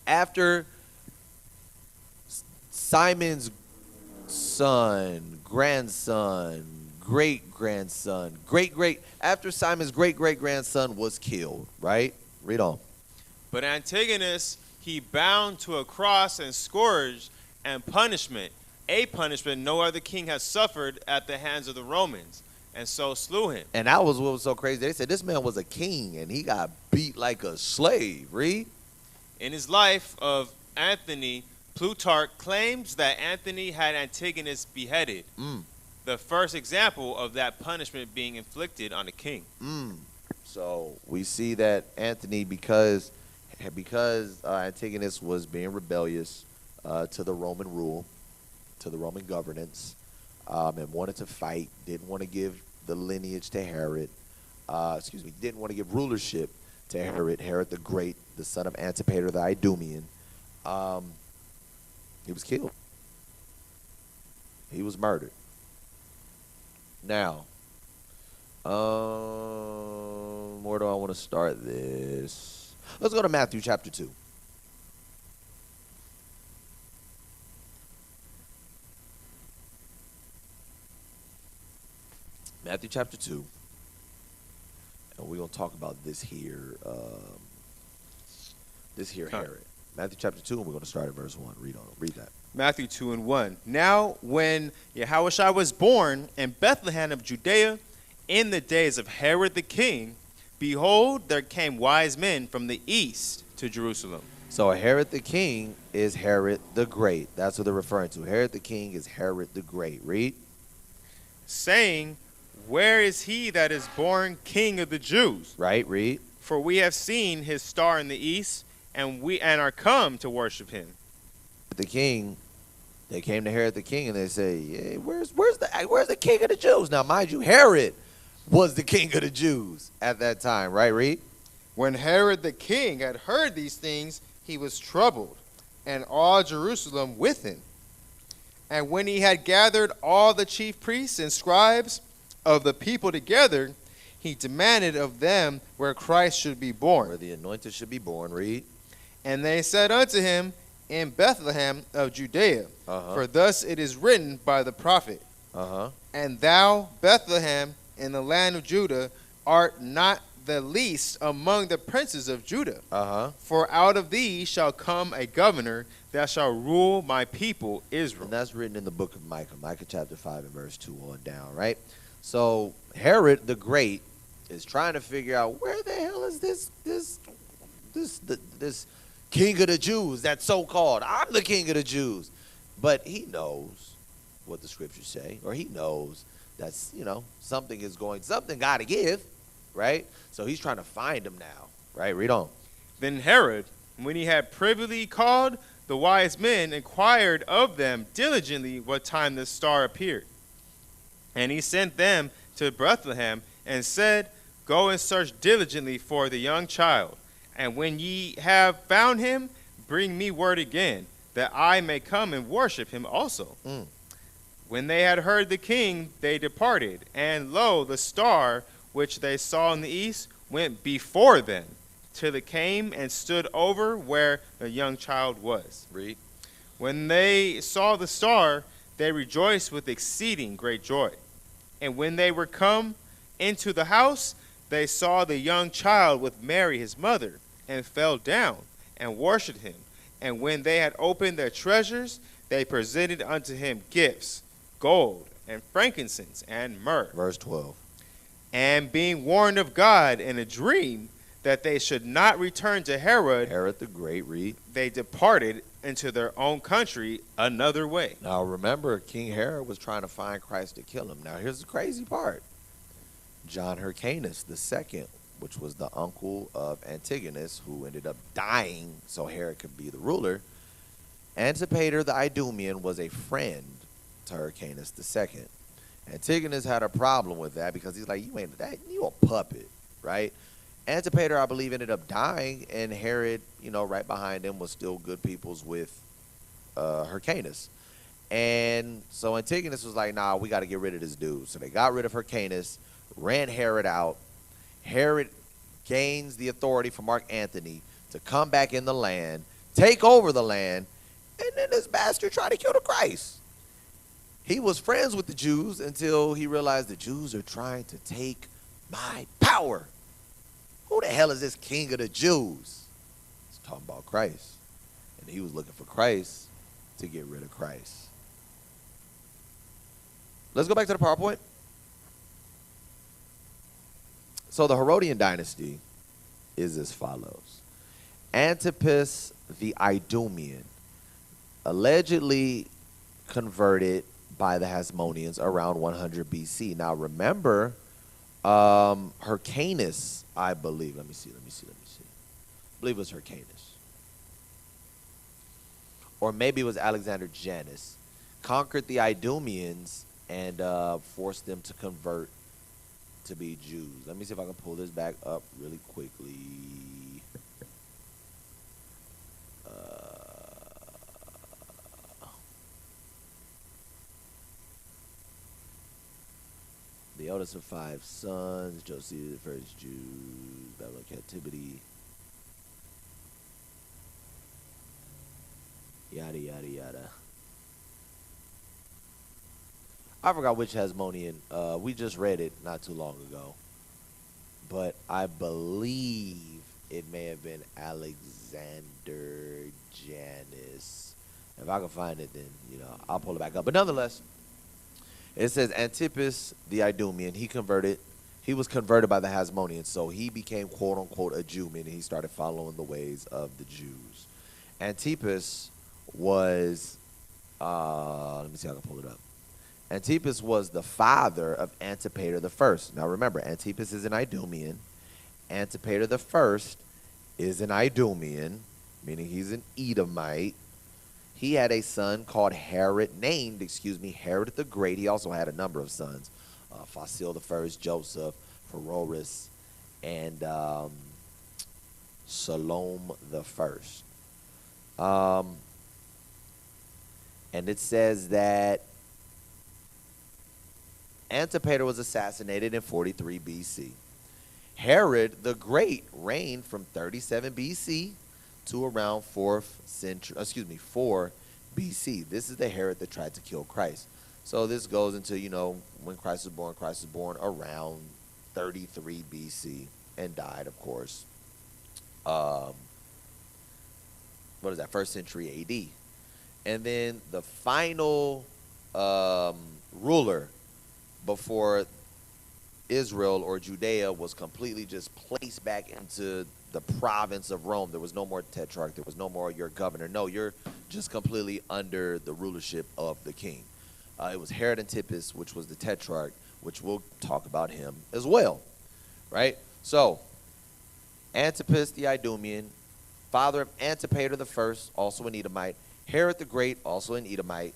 after Simon's son, grandson, great-grandson, after Simon's great-great-grandson was killed, right? Read on. But Antigonus he bound to a cross and scourged and punishment, a punishment no other king has suffered at the hands of the Romans, and so slew him. And that was what was so crazy. They said this man was a king, and he got beat like a slave. Read. In his life of Anthony, Plutarch claims that Anthony had Antigonus beheaded. the first example of that punishment being inflicted on a king. So we see that Anthony, because Antigonus was being rebellious to the Roman rule, to the Roman governance, and wanted to fight, didn't want to give the lineage to Herod, didn't want to give rulership to Herod the Great, the son of Antipater the Idumean. He was killed. He was murdered. Now, where do I want to start this? Let's go to Matthew chapter 2. Matthew chapter 2. And we're going to talk about this here Herod. Matthew chapter 2, and we're going to start at verse 1. Read that. Matthew 2:1. Now, when Yahushua was born in Bethlehem of Judea, in the days of Herod the king, behold, there came wise men from the east to Jerusalem. So Herod the king is Herod the Great. That's what they're referring to. Herod the king is Herod the Great. Read. Saying, where is he that is born king of the Jews? Right, read. For we have seen his star in the east, and are come to worship him. The king, they came to Herod the king, and they say, hey, where's the king of the Jews? Now, mind you, Herod was the king of the Jews at that time, right, read? When Herod the king had heard these things, he was troubled, and all Jerusalem with him. And when he had gathered all the chief priests and scribes of the people together, he demanded of them where Christ should be born. Where the anointed should be born, read. And they said unto him, in Bethlehem of Judea, for thus it is written by the prophet, and thou, Bethlehem, in the land of Judah, art not the least among the princes of Judah. For out of thee shall come a governor that shall rule my people Israel. And that's written in the book of Micah, Micah chapter 5 and verse 2 on down, right? So Herod the Great is trying to figure out where the hell is this king of the Jews, that's so-called. I'm the king of the Jews. But he knows what the scriptures say, or he knows that's, something got to give, right? So he's trying to find him now, right? Read on. Then Herod, when he had privily called the wise men, inquired of them diligently what time the star appeared. And he sent them to Bethlehem and said, go and search diligently for the young child. And when ye have found him, bring me word again, that I may come and worship him also. When they had heard the king, they departed. And lo, the star which they saw in the east went before them, till it came and stood over where the young child was. Read. When they saw the star, they rejoiced with exceeding great joy. And when they were come into the house, they saw the young child with Mary his mother, and fell down and worshipped him. And when they had opened their treasures, they presented unto him gifts, gold and frankincense and myrrh. Verse 12. And being warned of God in a dream that they should not return to Herod the Great, read. They departed into their own country another way. Now remember, King Herod was trying to find Christ to kill him. Now here's the crazy part. John Hyrcanus II, which was the uncle of Antigonus, who ended up dying so Herod could be the ruler. Antipater the Idumean was a friend to Hyrcanus II. Antigonus had a problem with that because he's like, you a puppet, right? Antipater, I believe, ended up dying, and Herod, right behind him was still good peoples with Hyrcanus. And so Antigonus was like, nah, we got to get rid of this dude. So they got rid of Hyrcanus, ran Herod out. Herod gains the authority from Mark Antony to come back in the land, take over the land, and then this bastard tried to kill the Christ. He was friends with the Jews until he realized the Jews are trying to take my power. Who the hell is this king of the Jews? He's talking about Christ. And he was looking for Christ to get rid of Christ. Let's go back to the PowerPoint. So the Herodian dynasty is as follows. Antipas the Idumean, allegedly converted by the Hasmonians around 100 BC. Now remember, Hyrcanus, I believe. Let me see. I believe it was Hyrcanus. Or maybe it was Alexander Janus. Conquered the Idumeans and forced them to convert to be Jews. Let me see if I can pull this back up really quickly. The eldest of 5 sons, Josiah the first Jews, Babylon captivity. Yada, yada, yada. I forgot which Hasmonian. We just read it not too long ago. But I believe it may have been Alexander Janus. If I can find it, then, I'll pull it back up. But nonetheless, it says Antipas the Idumean, he was converted by the Hasmonians, so he became quote-unquote a Jew, meaning he started following the ways of the Jews. Antipas was, let me see if I can pull it up. Antipas was the father of Antipater the First. Now remember, Antipas is an Idumean. Antipater the First is an Idumean, meaning he's an Edomite. He had a son called Herod, Herod the Great. He also had a number of sons, Fasil the First, Joseph, Pheroras, and Salome the First. And it says that Antipater was assassinated in 43 BC. Herod the Great reigned from 37 BC to around 4 BC. This is the Herod that tried to kill Christ. So this goes into, when Christ was born around 33 BC and died, of course. What is that? 1st century AD. And then the final ruler before Israel or Judea was completely just placed back into the province of Rome. There was no more tetrarch. There was no more your governor. No, you're just completely under the rulership of the king. It was Herod Antipas, which was the tetrarch, which we'll talk about him as well, right? So, Antipas the Idumean, father of Antipater the First, also an Edomite. Herod the Great, also an Edomite.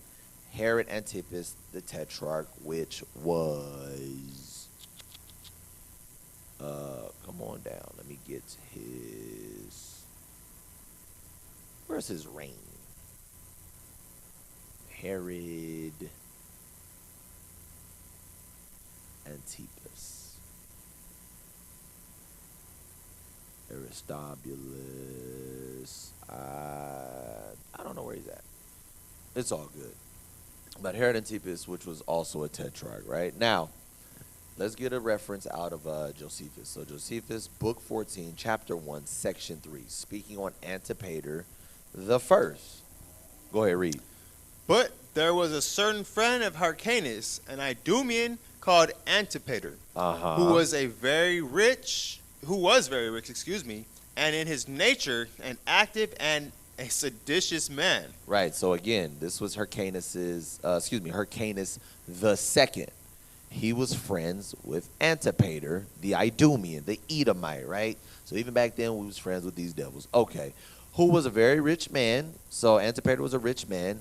Herod Antipas the tetrarch, which was, come on down. Let me get where's his reign? Herod Antipas. Aristobulus. I don't know where he's at. It's all good. But Herod Antipas, which was also a tetrarch, right? Now, let's get a reference out of Josephus. So Josephus, book 14, chapter 1, section 3, speaking on Antipater the First. Go ahead, read. But there was a certain friend of Hyrcanus, an Idumean called Antipater, who was very rich, and in his nature an active and a seditious man. Right. So again, this was Hyrcanus the Second. He was friends with Antipater, the Idumean, the Edomite, right? So even back then, we was friends with these devils. Okay. Who was a very rich man. So Antipater was a rich man.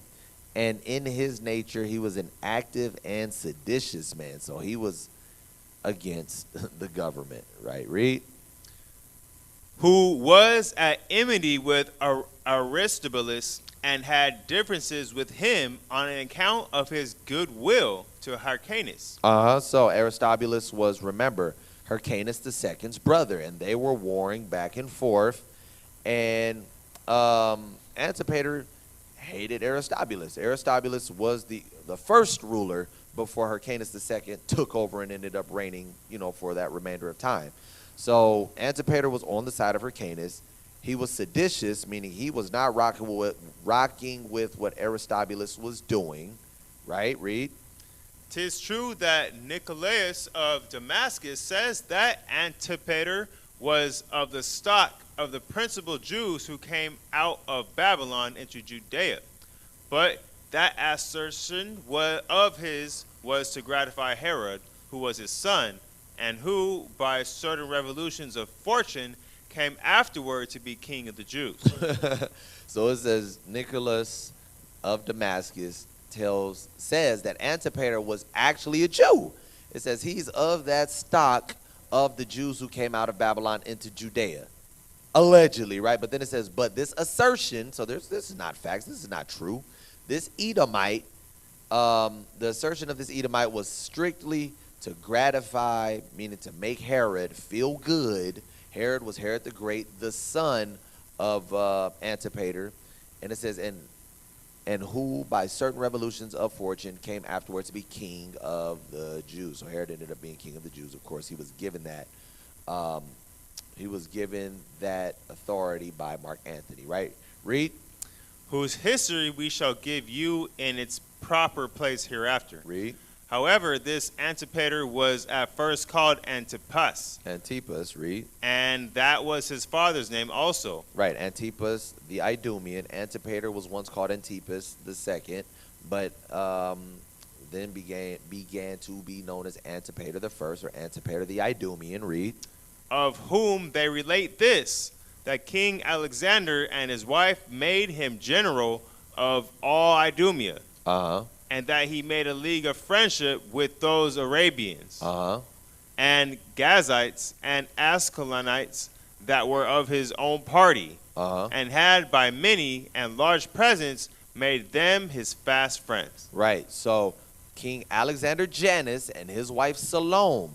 And in his nature, he was an active and seditious man. So he was against the government, right? Read. Who was at enmity with Aristobulus and had differences with him on account of his goodwill to Hyrcanus. So Aristobulus was, remember, Hyrcanus II's brother, and they were warring back and forth. And Antipater hated Aristobulus. Aristobulus was the first ruler before Hyrcanus II took over and ended up reigning, for that remainder of time. So Antipater was on the side of Hyrcanus. He was seditious, meaning he was not rocking with what Aristobulus was doing. Right? Read. 'Tis true that Nicolaus of Damascus says that Antipater was of the stock of the principal Jews who came out of Babylon into Judea. But That assertion of his was to gratify Herod, who was his son, and who, by certain revolutions of fortune, came afterward to be king of the Jews. So it says Nicholas of Damascus says that Antipater was actually a Jew. It says he's of that stock of the Jews who came out of Babylon into Judea. Allegedly, right? But then it says, but this assertion, so this is not facts, this is not true. This Edomite, the assertion of this Edomite was strictly to gratify, meaning to make Herod feel good. Herod was Herod the Great, the son of Antipater. And it says, and who by certain revolutions of fortune came afterwards to be king of the Jews. So Herod ended up being king of the Jews. Of course, he was given that. He was given that authority by Mark Antony, right? Read. Whose history we shall give you in its proper place hereafter. Read. However, this Antipater was at first called Antipas. Antipas, read. And that was his father's name also. Right, Antipas the Idumean. Antipater was once called Antipas the second, but then began to be known as Antipater the first, or Antipater the Idumean. Read. Of whom they relate this, that King Alexander and his wife made him general of all Idumea. And that he made a league of friendship with those Arabians and Gazites and Ascalonites that were of his own party, and had by many and large presents made them his fast friends. Right. So King Alexander Janus and his wife Salome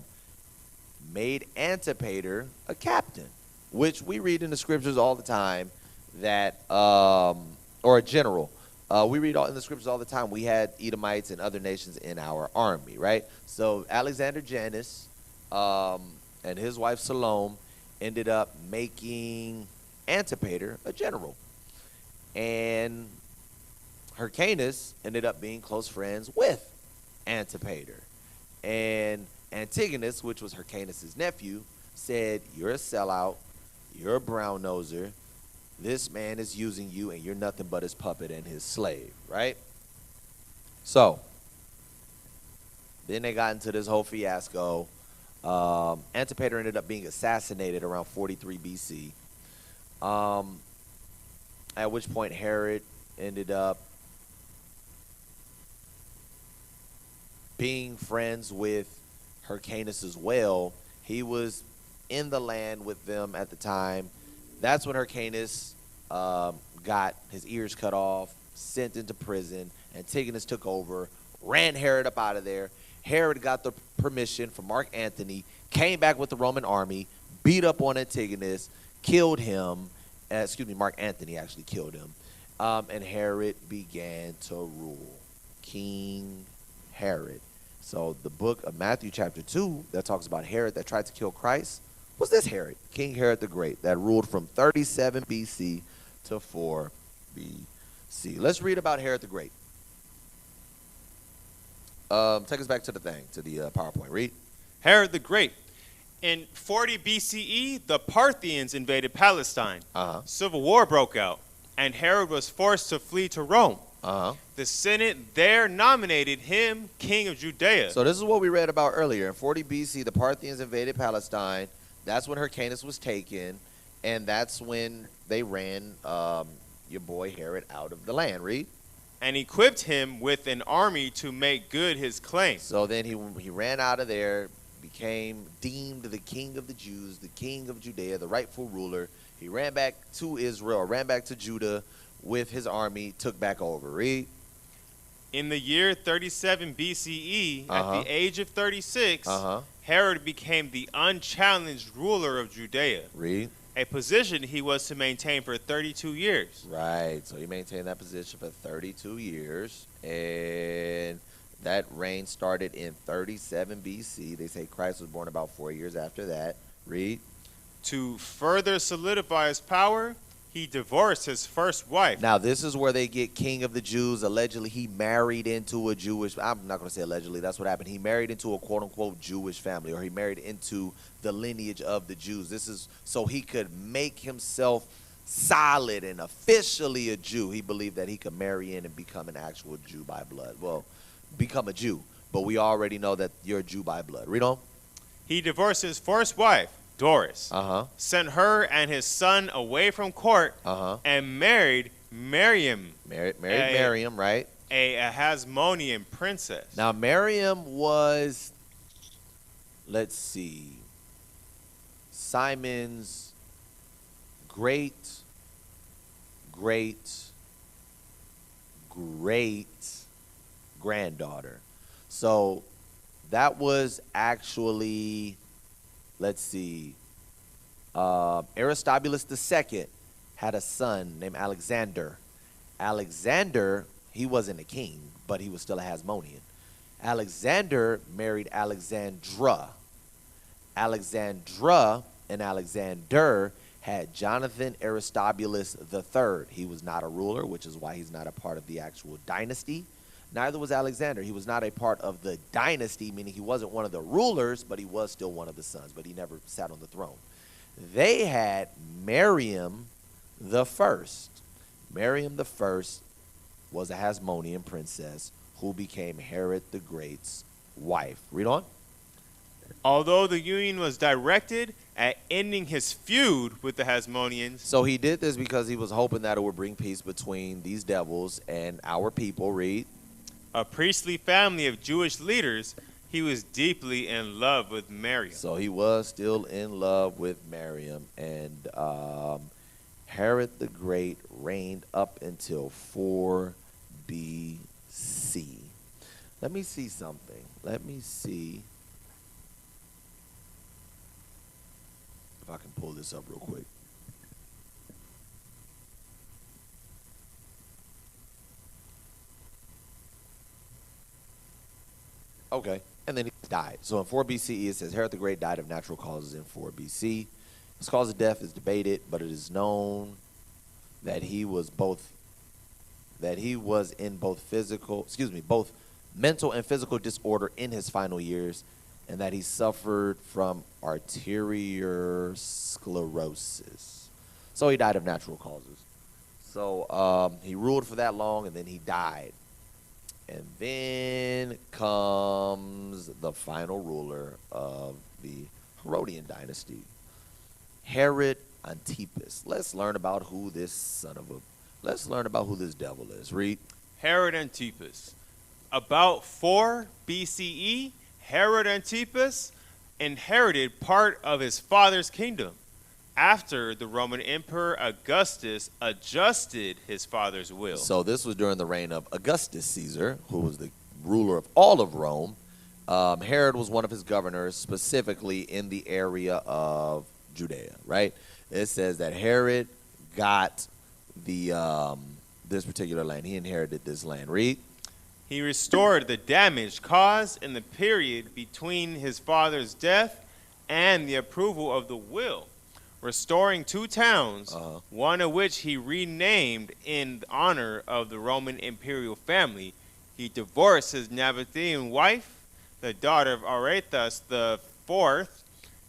made Antipater a captain, which we read in the scriptures all the time, that or a general. We read in the scriptures all the time, we had Edomites and other nations in our army, right? So Alexander Janus and his wife Salome ended up making Antipater a general. And Hyrcanus ended up being close friends with Antipater. And Antigonus, which was Hyrcanus' nephew, said, you're a sellout, you're a brown noser, this man is using you and you're nothing but his puppet and his slave, right? So, then they got into this whole fiasco. Antipater ended up being assassinated around 43 BC. At which point Herod ended up being friends with Hyrcanus as well. He was in the land with them at the time. That's when Hyrcanus got his ears cut off, sent into prison. Antigonus took over, ran Herod up out of there. Herod got the permission from Mark Antony, came back with the Roman army, beat up on Antigonus, killed him. Mark Antony actually killed him. And Herod began to rule. King Herod. So the book of Matthew chapter 2 that talks about Herod that tried to kill Christ was this Herod, King Herod the Great, that ruled from 37 BC to 4 BC. Let's read about Herod the Great. Take us back to the PowerPoint. Read. Herod the Great. In 40 BCE, the Parthians invaded Palestine. Civil war broke out, and Herod was forced to flee to Rome. The Senate there nominated him king of Judea. So this is what we read about earlier. In 40 BC, the Parthians invaded Palestine. That's when Hyrcanus was taken, and that's when they ran your boy Herod out of the land. Read. And equipped him with an army to make good his claim. So then he ran out of there, became deemed the king of the Jews, the king of Judea, the rightful ruler. He ran back to Israel, ran back to Judah with his army, took back over. Read. In the year 37 BCE, at the age of 36, Herod became the unchallenged ruler of Judea. Read. A position he was to maintain for 32 years. Right. So he maintained that position for 32 years. And that reign started in 37 BC. They say Christ was born about 4 years after that. Read. To further solidify his power, he divorced his first wife. Now, this is where they get king of the Jews. Allegedly, he married into a Jewish, I'm not going to say allegedly, that's what happened. He married into a quote-unquote Jewish family, or he married into the lineage of the Jews. This is so he could make himself solid and officially a Jew, he believed that he could marry in and become an actual Jew by blood. Well, become a Jew, but we already know that you're a Jew by blood. Read on. He divorced his first wife, Doris, sent her and his son away from court, and married Miriam. Married Miriam, right? A Hasmonian princess. Now, Miriam was, let's see, Simon's great granddaughter. So that was actually, let's see, Aristobulus II had a son named Alexander. Alexander, he wasn't a king, but he was still a Hasmonian. Alexander married Alexandra. Alexandra and Alexander had Jonathan Aristobulus III. He was not a ruler, which is why he's not a part of the actual dynasty. Neither was Alexander. He was not a part of the dynasty, meaning he wasn't one of the rulers, but he was still one of the sons, but he never sat on the throne. They had Miriam the First. Miriam the First was a Hasmonean princess who became Herod the Great's wife. Read on. Although the union was directed at ending his feud with the Hasmoneans. So he did this because he was hoping that it would bring peace between these devils and our people. Read. A priestly family of Jewish leaders, he was deeply in love with Miriam. So he was still in love with Miriam. And Herod the Great reigned up until 4 BC. Let me see something. Let me see if I can pull this up real quick. Okay, and then he died. So in 4 BCE, it says Herod the Great died of natural causes in 4 BC. His cause of death is debated, but it is known that he was in both mental and physical disorder in his final years, and that he suffered from arteriosclerosis. So he died of natural causes. So he ruled for that long, and then he died. And then comes the final ruler of the Herodian dynasty, Herod Antipas. Let's learn about who this devil is. Read. Herod Antipas. About 4 BCE, Herod Antipas inherited part of his father's kingdom after the Roman Emperor Augustus adjusted his father's will. So this was during the reign of Augustus Caesar, who was the ruler of all of Rome. Herod was one of his governors, specifically in the area of Judea, right? It says that Herod got this particular land. He inherited this land. Read. He restored the damage caused in the period between his father's death and the approval of the will, restoring 2 towns, one of which he renamed in honor of the Roman imperial family. He divorced his Nabatean wife, the daughter of Aretas IV,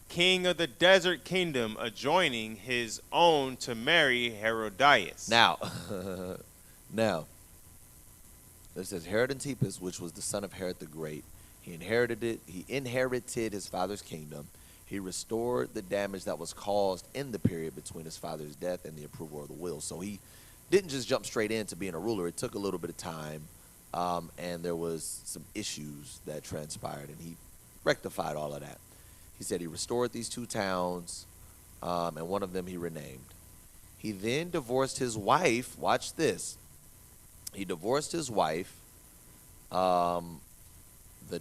king of the desert kingdom, adjoining his own to marry Herodias. Now, it says Herod Antipas, which was the son of Herod the Great. He inherited his father's kingdom. He restored the damage that was caused in the period between his father's death and the approval of the will. So he didn't just jump straight into being a ruler. It took a little bit of time, and there was some issues that transpired, and he rectified all of that. He said he restored these 2 towns, and one of them he renamed. He then divorced his wife. Watch this. He divorced his wife, the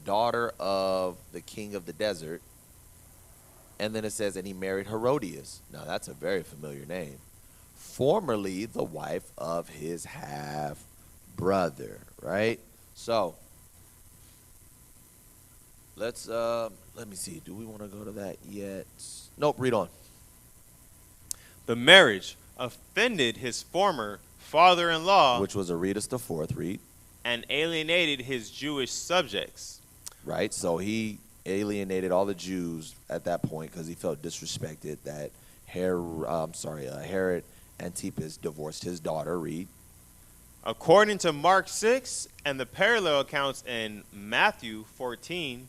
daughter of the king of the desert. And then it says, and he married Herodias. Now, that's a very familiar name. Formerly the wife of his half-brother, right? So, let me see. Do we want to go to that yet? Nope, read on. The marriage offended his former father-in-law, which was Aretas IV, read. And alienated his Jewish subjects. Right, so he alienated all the Jews at that point because he felt disrespected that Herod Antipas divorced his daughter. Read. According to Mark 6 and the parallel accounts in Matthew 14,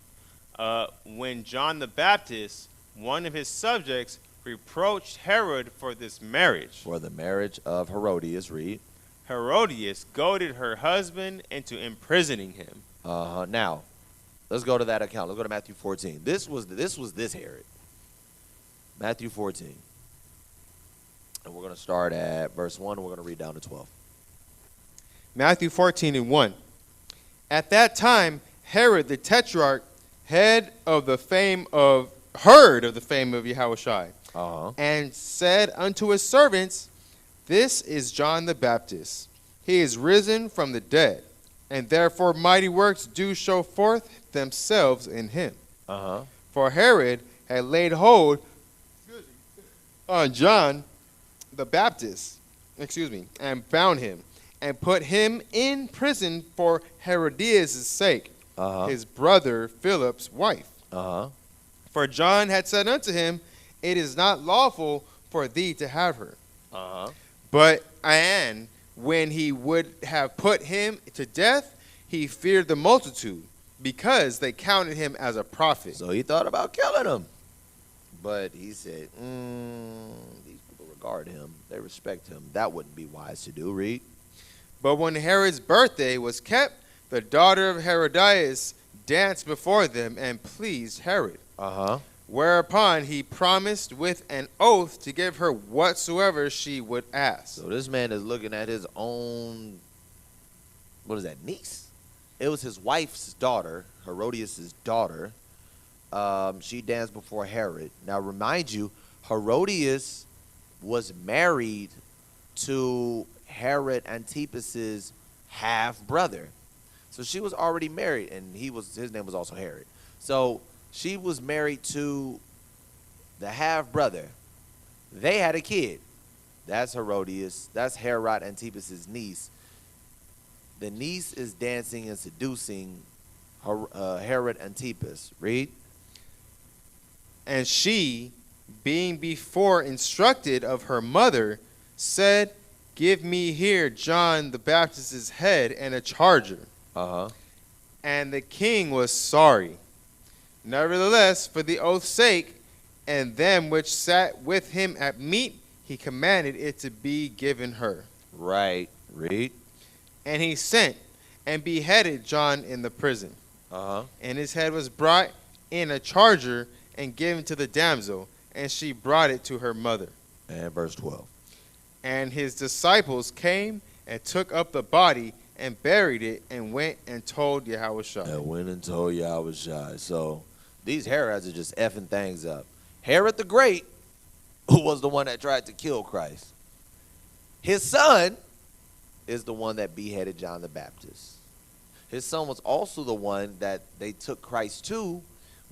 when John the Baptist, one of his subjects, reproached Herod for this marriage. For the marriage of Herodias. Read. Herodias goaded her husband into imprisoning him. Now, let's go to that account. Let's go to Matthew 14. This was this Herod. Matthew 14. And we're going to start at verse 1, and we're going to read down to 12. Matthew 14:1. At that time, Herod the Tetrarch heard of the fame of Yahushua, and said unto his servants, This is John the Baptist. He is risen from the dead, and therefore mighty works do show forth themselves in him. For Herod had laid hold on John the Baptist, and bound him, and put him in prison for Herodias' sake, his brother Philip's wife. For John had said unto him, It is not lawful for thee to have her. But and when he would have put him to death, he feared the multitude, because they counted him as a prophet. So he thought about killing him. But he said, these people regard him. They respect him. That wouldn't be wise to do. Read. But when Herod's birthday was kept, the daughter of Herodias danced before them and pleased Herod. Whereupon he promised with an oath to give her whatsoever she would ask. So this man is looking at his own, what is that, niece? It was his wife's daughter, Herodias' daughter. She danced before Herod. Now remind you, Herodias was married to Herod Antipas's half-brother. So she was already married, and his name was also Herod. So she was married to the half-brother. They had a kid. That's Herodias. That's Herod Antipas's niece. The niece is dancing and seducing Herod Antipas. Read. And she, being before instructed of her mother, said, Give me here John the Baptist's head and a charger. And the king was sorry. Nevertheless, for the oath's sake, and them which sat with him at meat, he commanded it to be given her. Right. Read. And he sent and beheaded John in the prison. And his head was brought in a charger and given to the damsel, and she brought it to her mother. And verse 12. And his disciples came and took up the body and buried it and went and told Yahushua. So these Herods are just effing things up. Herod the Great, who was the one that tried to kill Christ, his son is the one that beheaded John the Baptist. His son was also the one that they took Christ to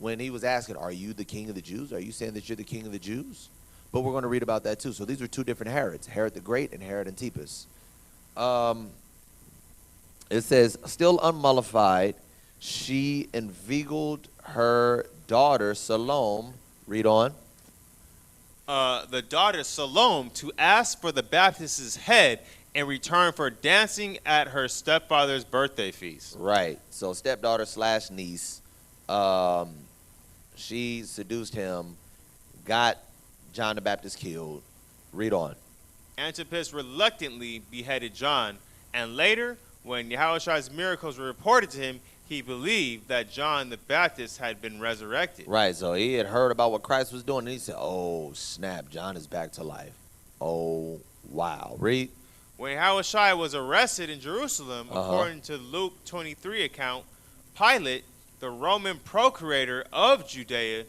when he was asking, Are you the king of the Jews? Are you saying that you're the king of the Jews? But we're going to read about that too. So these are two different Herods, Herod the Great and Herod Antipas. It says, still unmollified, she inveigled her daughter Salome. Read on. The daughter Salome to ask for the Baptist's head in return for dancing at her stepfather's birthday feast. Right. So stepdaughter / niece, she seduced him, got John the Baptist killed. Read on. Antipas reluctantly beheaded John, and later, when Yahushua's miracles were reported to him, he believed that John the Baptist had been resurrected. Right, so he had heard about what Christ was doing, and he said, oh, snap, John is back to life. Oh, wow. Read. When Yahushua was arrested in Jerusalem, according to Luke 23 account, Pilate, the Roman procurator of Judea,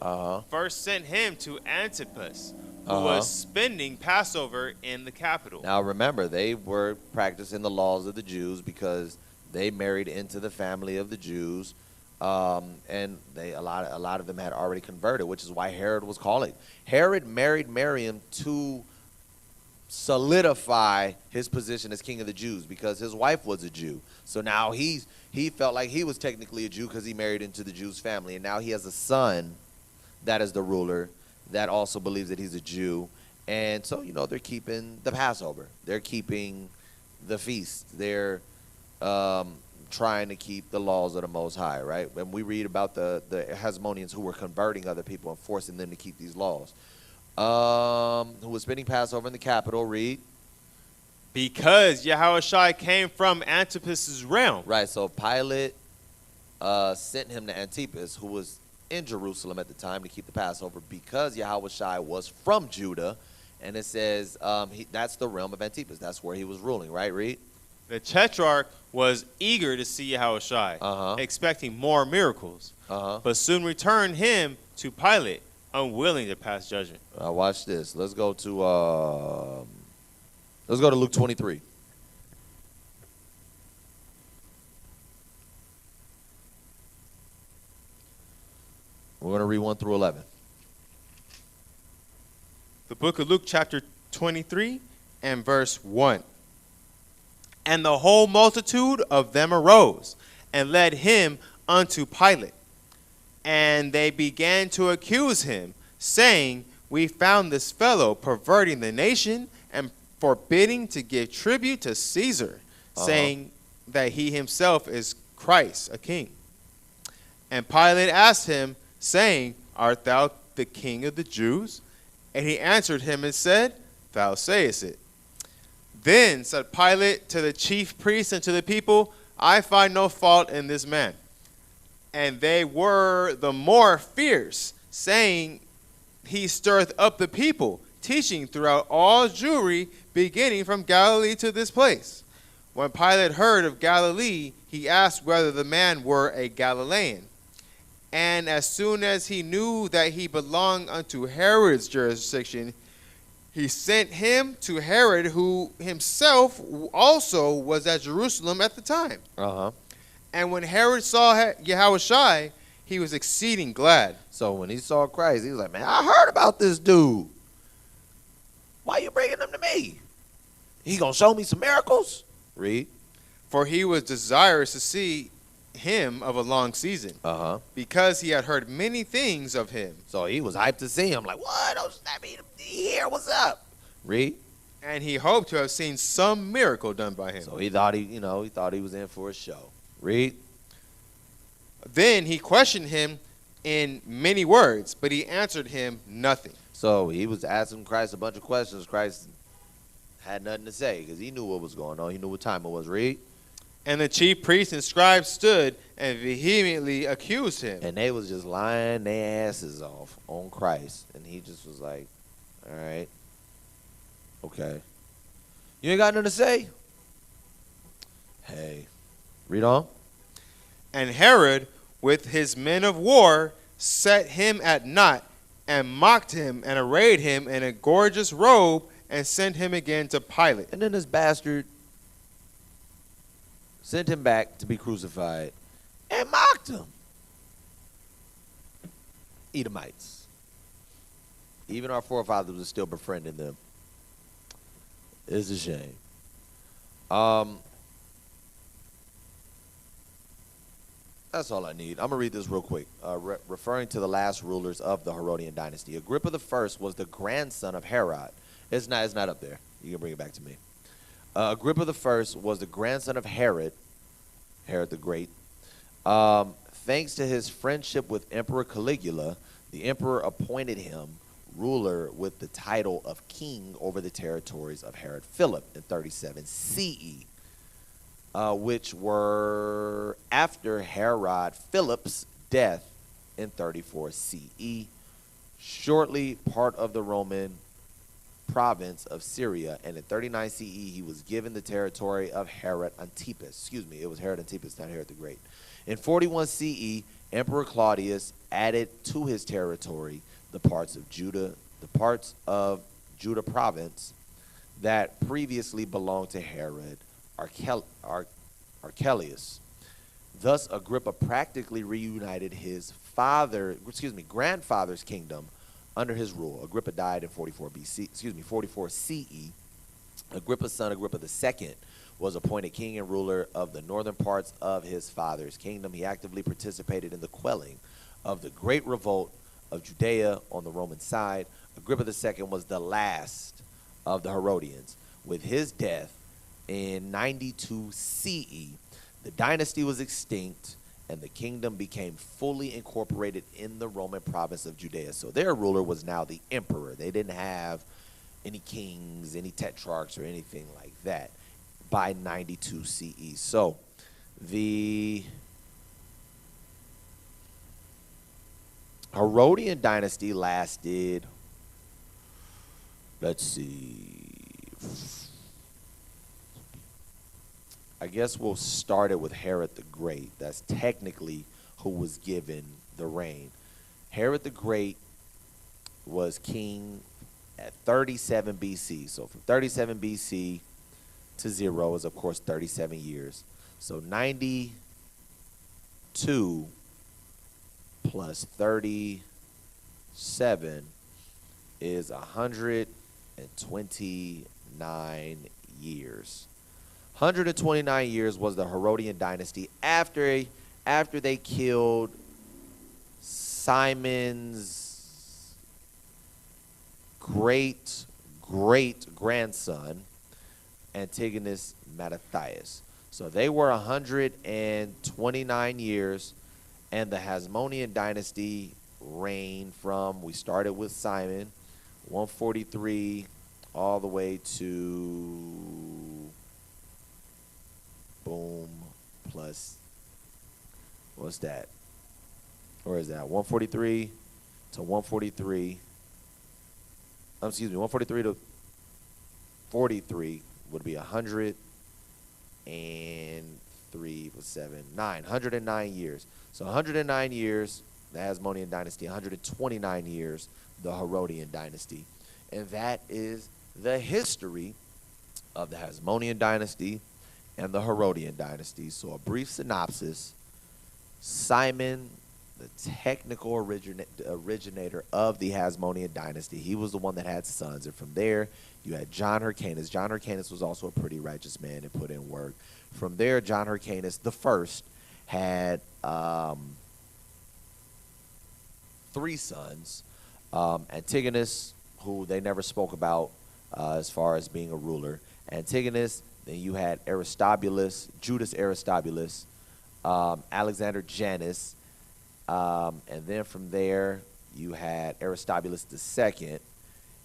first sent him to Antipas, who was spending Passover in the capital. Now remember, they were practicing the laws of the Jews because they married into the family of the Jews, and a lot of them had already converted, which is why Herod was calling. Herod married Miriam to solidify his position as king of the Jews because his wife was a Jew. So now he felt like he was technically a Jew because he married into the Jews' family, and now he has a son that is the ruler that also believes that he's a Jew, And so, you know, they're keeping the Passover. They're keeping the feast. They're trying to keep the laws of the Most High, right? When we read about the Hasmonians who were converting other people and forcing them to keep these laws. Who was spending Passover in the capital, read. Because Yahushua came from Antipas's realm. Right, so Pilate sent him to Antipas, who was in Jerusalem at the time, to keep the Passover, because Yahushua was from Judah. And it says that's the realm of Antipas. That's where he was ruling, right, read? The Tetrarch was eager to see Yahushua, expecting more miracles, but soon returned him to Pilate, unwilling to pass judgment. Watch this. Let's go to Luke 23. We're going to read 1 through 11. The book of Luke, chapter 23, and verse 1. And the whole multitude of them arose, and led him unto Pilate. And they began to accuse him, saying, We found this fellow perverting the nation, and forbidding to give tribute to Caesar, saying that he himself is Christ, a king. And Pilate asked him, saying, Art thou the king of the Jews? And he answered him and said, Thou sayest it. Then said Pilate to the chief priests and to the people, I find no fault in this man. And they were the more fierce, saying, He stirreth up the people, teaching throughout all Jewry, beginning from Galilee to this place. When Pilate heard of Galilee, he asked whether the man were a Galilean. And as soon as he knew that he belonged unto Herod's jurisdiction, he sent him to Herod, who himself also was at Jerusalem at the time. And when Herod saw Yahushua, he was exceeding glad. So when he saw Christ, he was like, man, I heard about this dude. Why you bringing him to me? He going to show me some miracles? Read. For he was desirous to see him of a long season, because he had heard many things of him. So he was hyped to see him, like, what? I mean, here, what's up? Read. And he hoped to have seen some miracle done by him. So he thought he was in for a show. Read. Then he questioned him in many words, but he answered him nothing. So he was asking Christ a bunch of questions. Christ had nothing to say because he knew what was going on. He knew what time it was. Read. And the chief priests and scribes stood and vehemently accused him. And they was just lying their asses off on Christ. And he just was like, all right, okay. You ain't got nothing to say? Hey, read on. And Herod, with his men of war, set him at naught and mocked him and arrayed him in a gorgeous robe and sent him again to Pilate. And then this bastard sent him back to be crucified and mocked him. Edomites. Even our forefathers were still befriending them. It's a shame. That's all I need. I'm going to read this real quick. Referring to the last rulers of the Herodian dynasty. Agrippa I was the grandson of Herod. It's not up there. You can bring it back to me. Agrippa I was the grandson of Herod the Great. Thanks to his friendship with Emperor Caligula, the emperor appointed him ruler with the title of king over the territories of Herod Philip in 37 CE, which were after Herod Philip's death in 34 CE, shortly part of the Roman province of Syria, and in 39 CE he was given the territory of Herod Antipas. Excuse me, it was Herod Antipas, not Herod the Great. In 41 CE, Emperor Claudius added to his territory the parts of Judah province that previously belonged to Herod Archelaus. Thus, Agrippa practically reunited his grandfather's kingdom under his rule. Agrippa died in 44 CE. Agrippa's son, Agrippa II, was appointed king and ruler of the northern parts of his father's kingdom. He actively participated in the quelling of the great revolt of Judea on the Roman side. Agrippa II was the last of the Herodians. With his death in 92 CE, the dynasty was extinct and the kingdom became fully incorporated in the Roman province of Judea. So their ruler was now the emperor. They didn't have any kings, any tetrarchs, or anything like that by 92 CE. So the Herodian dynasty lasted, let's see, I guess we'll start it with Herod the Great. That's technically who was given the reign. Herod the Great was king at 37 BC. So from 37 BC to 0 is, of course, 37 years. So 92 plus 37 is 129 years. 129 years was the Herodian dynasty after they killed Simon's great-great-grandson, Antigonus Mattathias. So they were 129 years, and the Hasmonian dynasty reigned from, we started with Simon, 143 all the way to, boom, plus, what's that? Where is that? 143 to 143. Excuse me, 143 to 43 would be 103 plus 7, 109 years. So 109 years, the Hasmonian dynasty, 129 years, the Herodian dynasty. And that is the history of the Hasmonian dynasty and the Herodian dynasty. So a brief synopsis. Simon, the technical originator of the Hasmonian dynasty, he was the one that had sons. And from there, you had John Hyrcanus. John Hyrcanus was also a pretty righteous man and put in work. From there, John Hyrcanus the first had 3 sons. Antigonus, who they never spoke about as far as being a ruler. Antigonus, then you had Aristobulus, Judas Aristobulus, Alexander Janus, and then from there you had Aristobulus II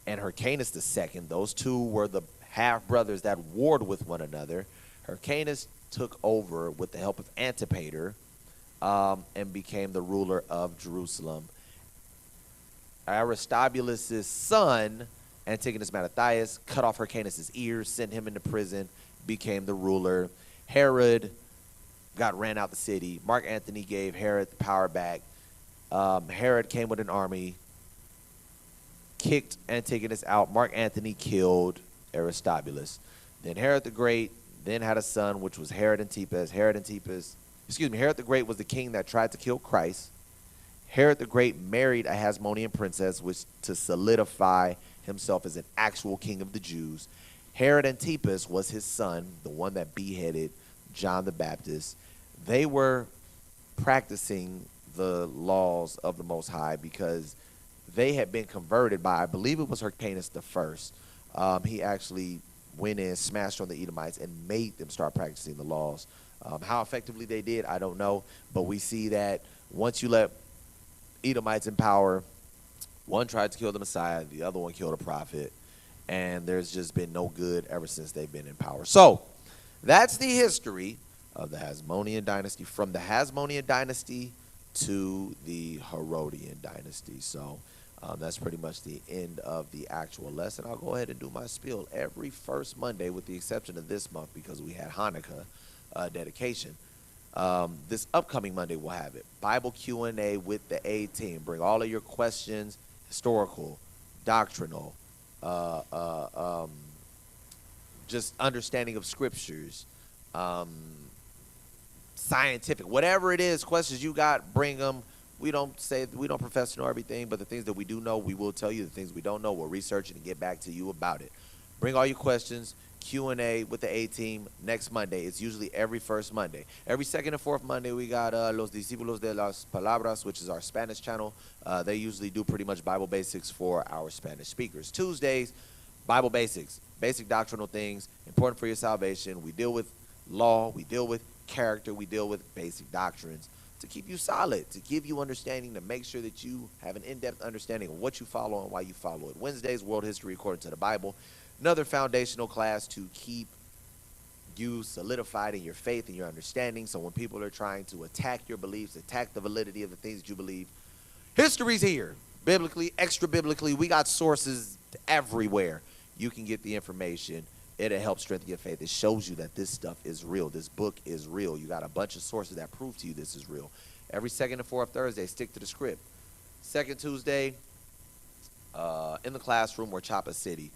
and Hyrcanus II. Those two were the half-brothers that warred with one another. Hyrcanus took over with the help of Antipater and became the ruler of Jerusalem. Aristobulus' son, Antigonus Mattathias, cut off Hyrcanus' ears, sent him into prison, became the ruler. Herod ran out the city. Mark Antony gave Herod the power back. Herod came with an army, kicked Antigonus out. Mark Antony killed Aristobulus. Then Herod the Great then had a son, which was Herod Antipas. Herod the Great was the king that tried to kill Christ. Herod the Great married a Hasmonean princess, which to solidify himself as an actual king of the Jews. Herod Antipas was his son, the one that beheaded John the Baptist. They were practicing the laws of the Most High because they had been converted by, I believe it was Hyrcanus the first. He actually went in, smashed on the Edomites, and made them start practicing the laws. How effectively they did, I don't know. But we see that once you let Edomites in power, one tried to kill the Messiah, the other one killed a prophet, and there's just been no good ever since they've been in power. So that's the history of the Hasmonean dynasty, from the Hasmonean dynasty to the Herodian dynasty. So that's pretty much the end of the actual lesson. I'll go ahead and do my spiel every first Monday with the exception of this month because we had Hanukkah dedication. This upcoming Monday we'll have it. Bible Q&A with the A team. Bring all of your questions, historical, doctrinal, just understanding of scriptures, scientific, whatever it is, questions you got, bring them. We don't profess to know everything, but the things that we do know, we will tell you. The things we don't know, we'll research it and get back to you about it. Bring all your questions. Q&A with the A-team next Monday. It's usually every first Monday. Every second and fourth Monday, we got Los Discípulos de las Palabras, which is our Spanish channel. They usually do pretty much Bible basics for our Spanish speakers. Tuesdays, Bible basics, basic doctrinal things, important for your salvation. We deal with law, we deal with character, we deal with basic doctrines to keep you solid, to give you understanding, to make sure that you have an in-depth understanding of what you follow and why you follow it. Wednesdays, world history according to the Bible. Another foundational class to keep you solidified in your faith and your understanding. So when people are trying to attack your beliefs, attack the validity of the things that you believe, history's here. Biblically, extra biblically, we got sources everywhere. You can get the information. It'll help strengthen your faith. It shows you that this stuff is real. This book is real. You got a bunch of sources that prove to you this is real. Every second and fourth Thursday, stick to the script. Second Tuesday, in the classroom or Chopper City.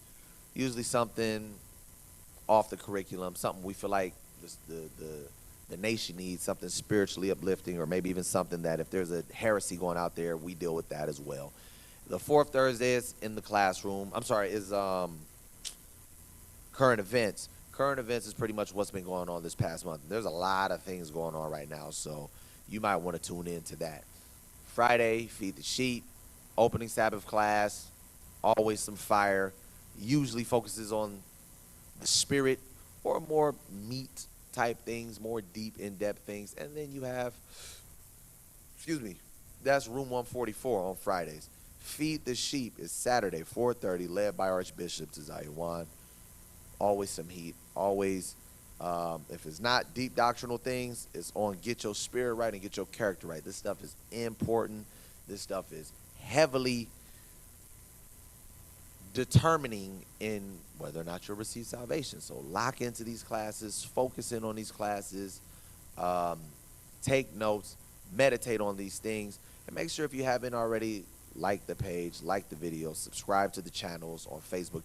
Usually something off the curriculum, something we feel like the nation needs, something spiritually uplifting, or maybe even something that if there's a heresy going out there, we deal with that as well. The fourth Thursday is in the classroom. Is current events. Current events is pretty much what's been going on this past month. There's a lot of things going on right now, so you might want to tune in to that. Friday, Feed the Sheep, opening Sabbath class, always some fire. Usually focuses on the spirit or more meat type things, more deep, in-depth things. And then you have, that's room 144 on Fridays. Feed the Sheep is Saturday, 4:30, led by Archbishop Tazayawan. Always some heat. Always, if it's not deep doctrinal things, it's on get your spirit right and get your character right. This stuff is important. This stuff is heavily determining in whether or not you'll receive salvation. So lock into these classes, focus in on these classes, take notes, meditate on these things, and make sure if you haven't already, like the page, like the video, subscribe to the channels on Facebook,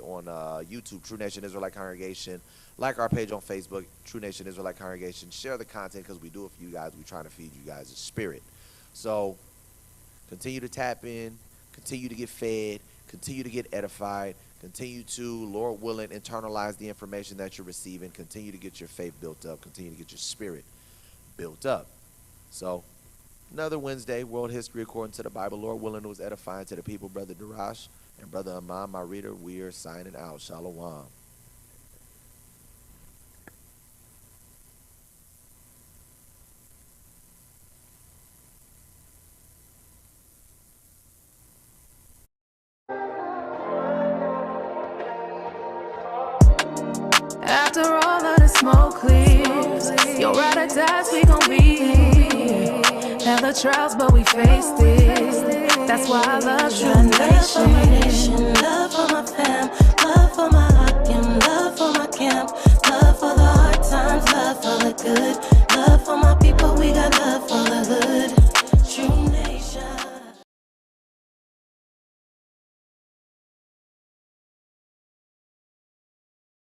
on YouTube, True Nation Israelite Congregation, like our page on Facebook, True Nation Israelite Congregation, share the content because we do it for you guys. We're trying to feed you guys a spirit. So continue to tap in, continue to get fed, continue to get edified, continue to, Lord willing, internalize the information that you're receiving, continue to get your faith built up, continue to get your spirit built up. So another Wednesday, world history according to the Bible. Lord willing, it was edifying to the people. Brother DARASH and Brother Amon, my reader, we are signing out. Shalom. After all of the smoke clears, you're right at that we gon' be here. Have the trials, but we faced it. That's why I love you. Love for my nation, love for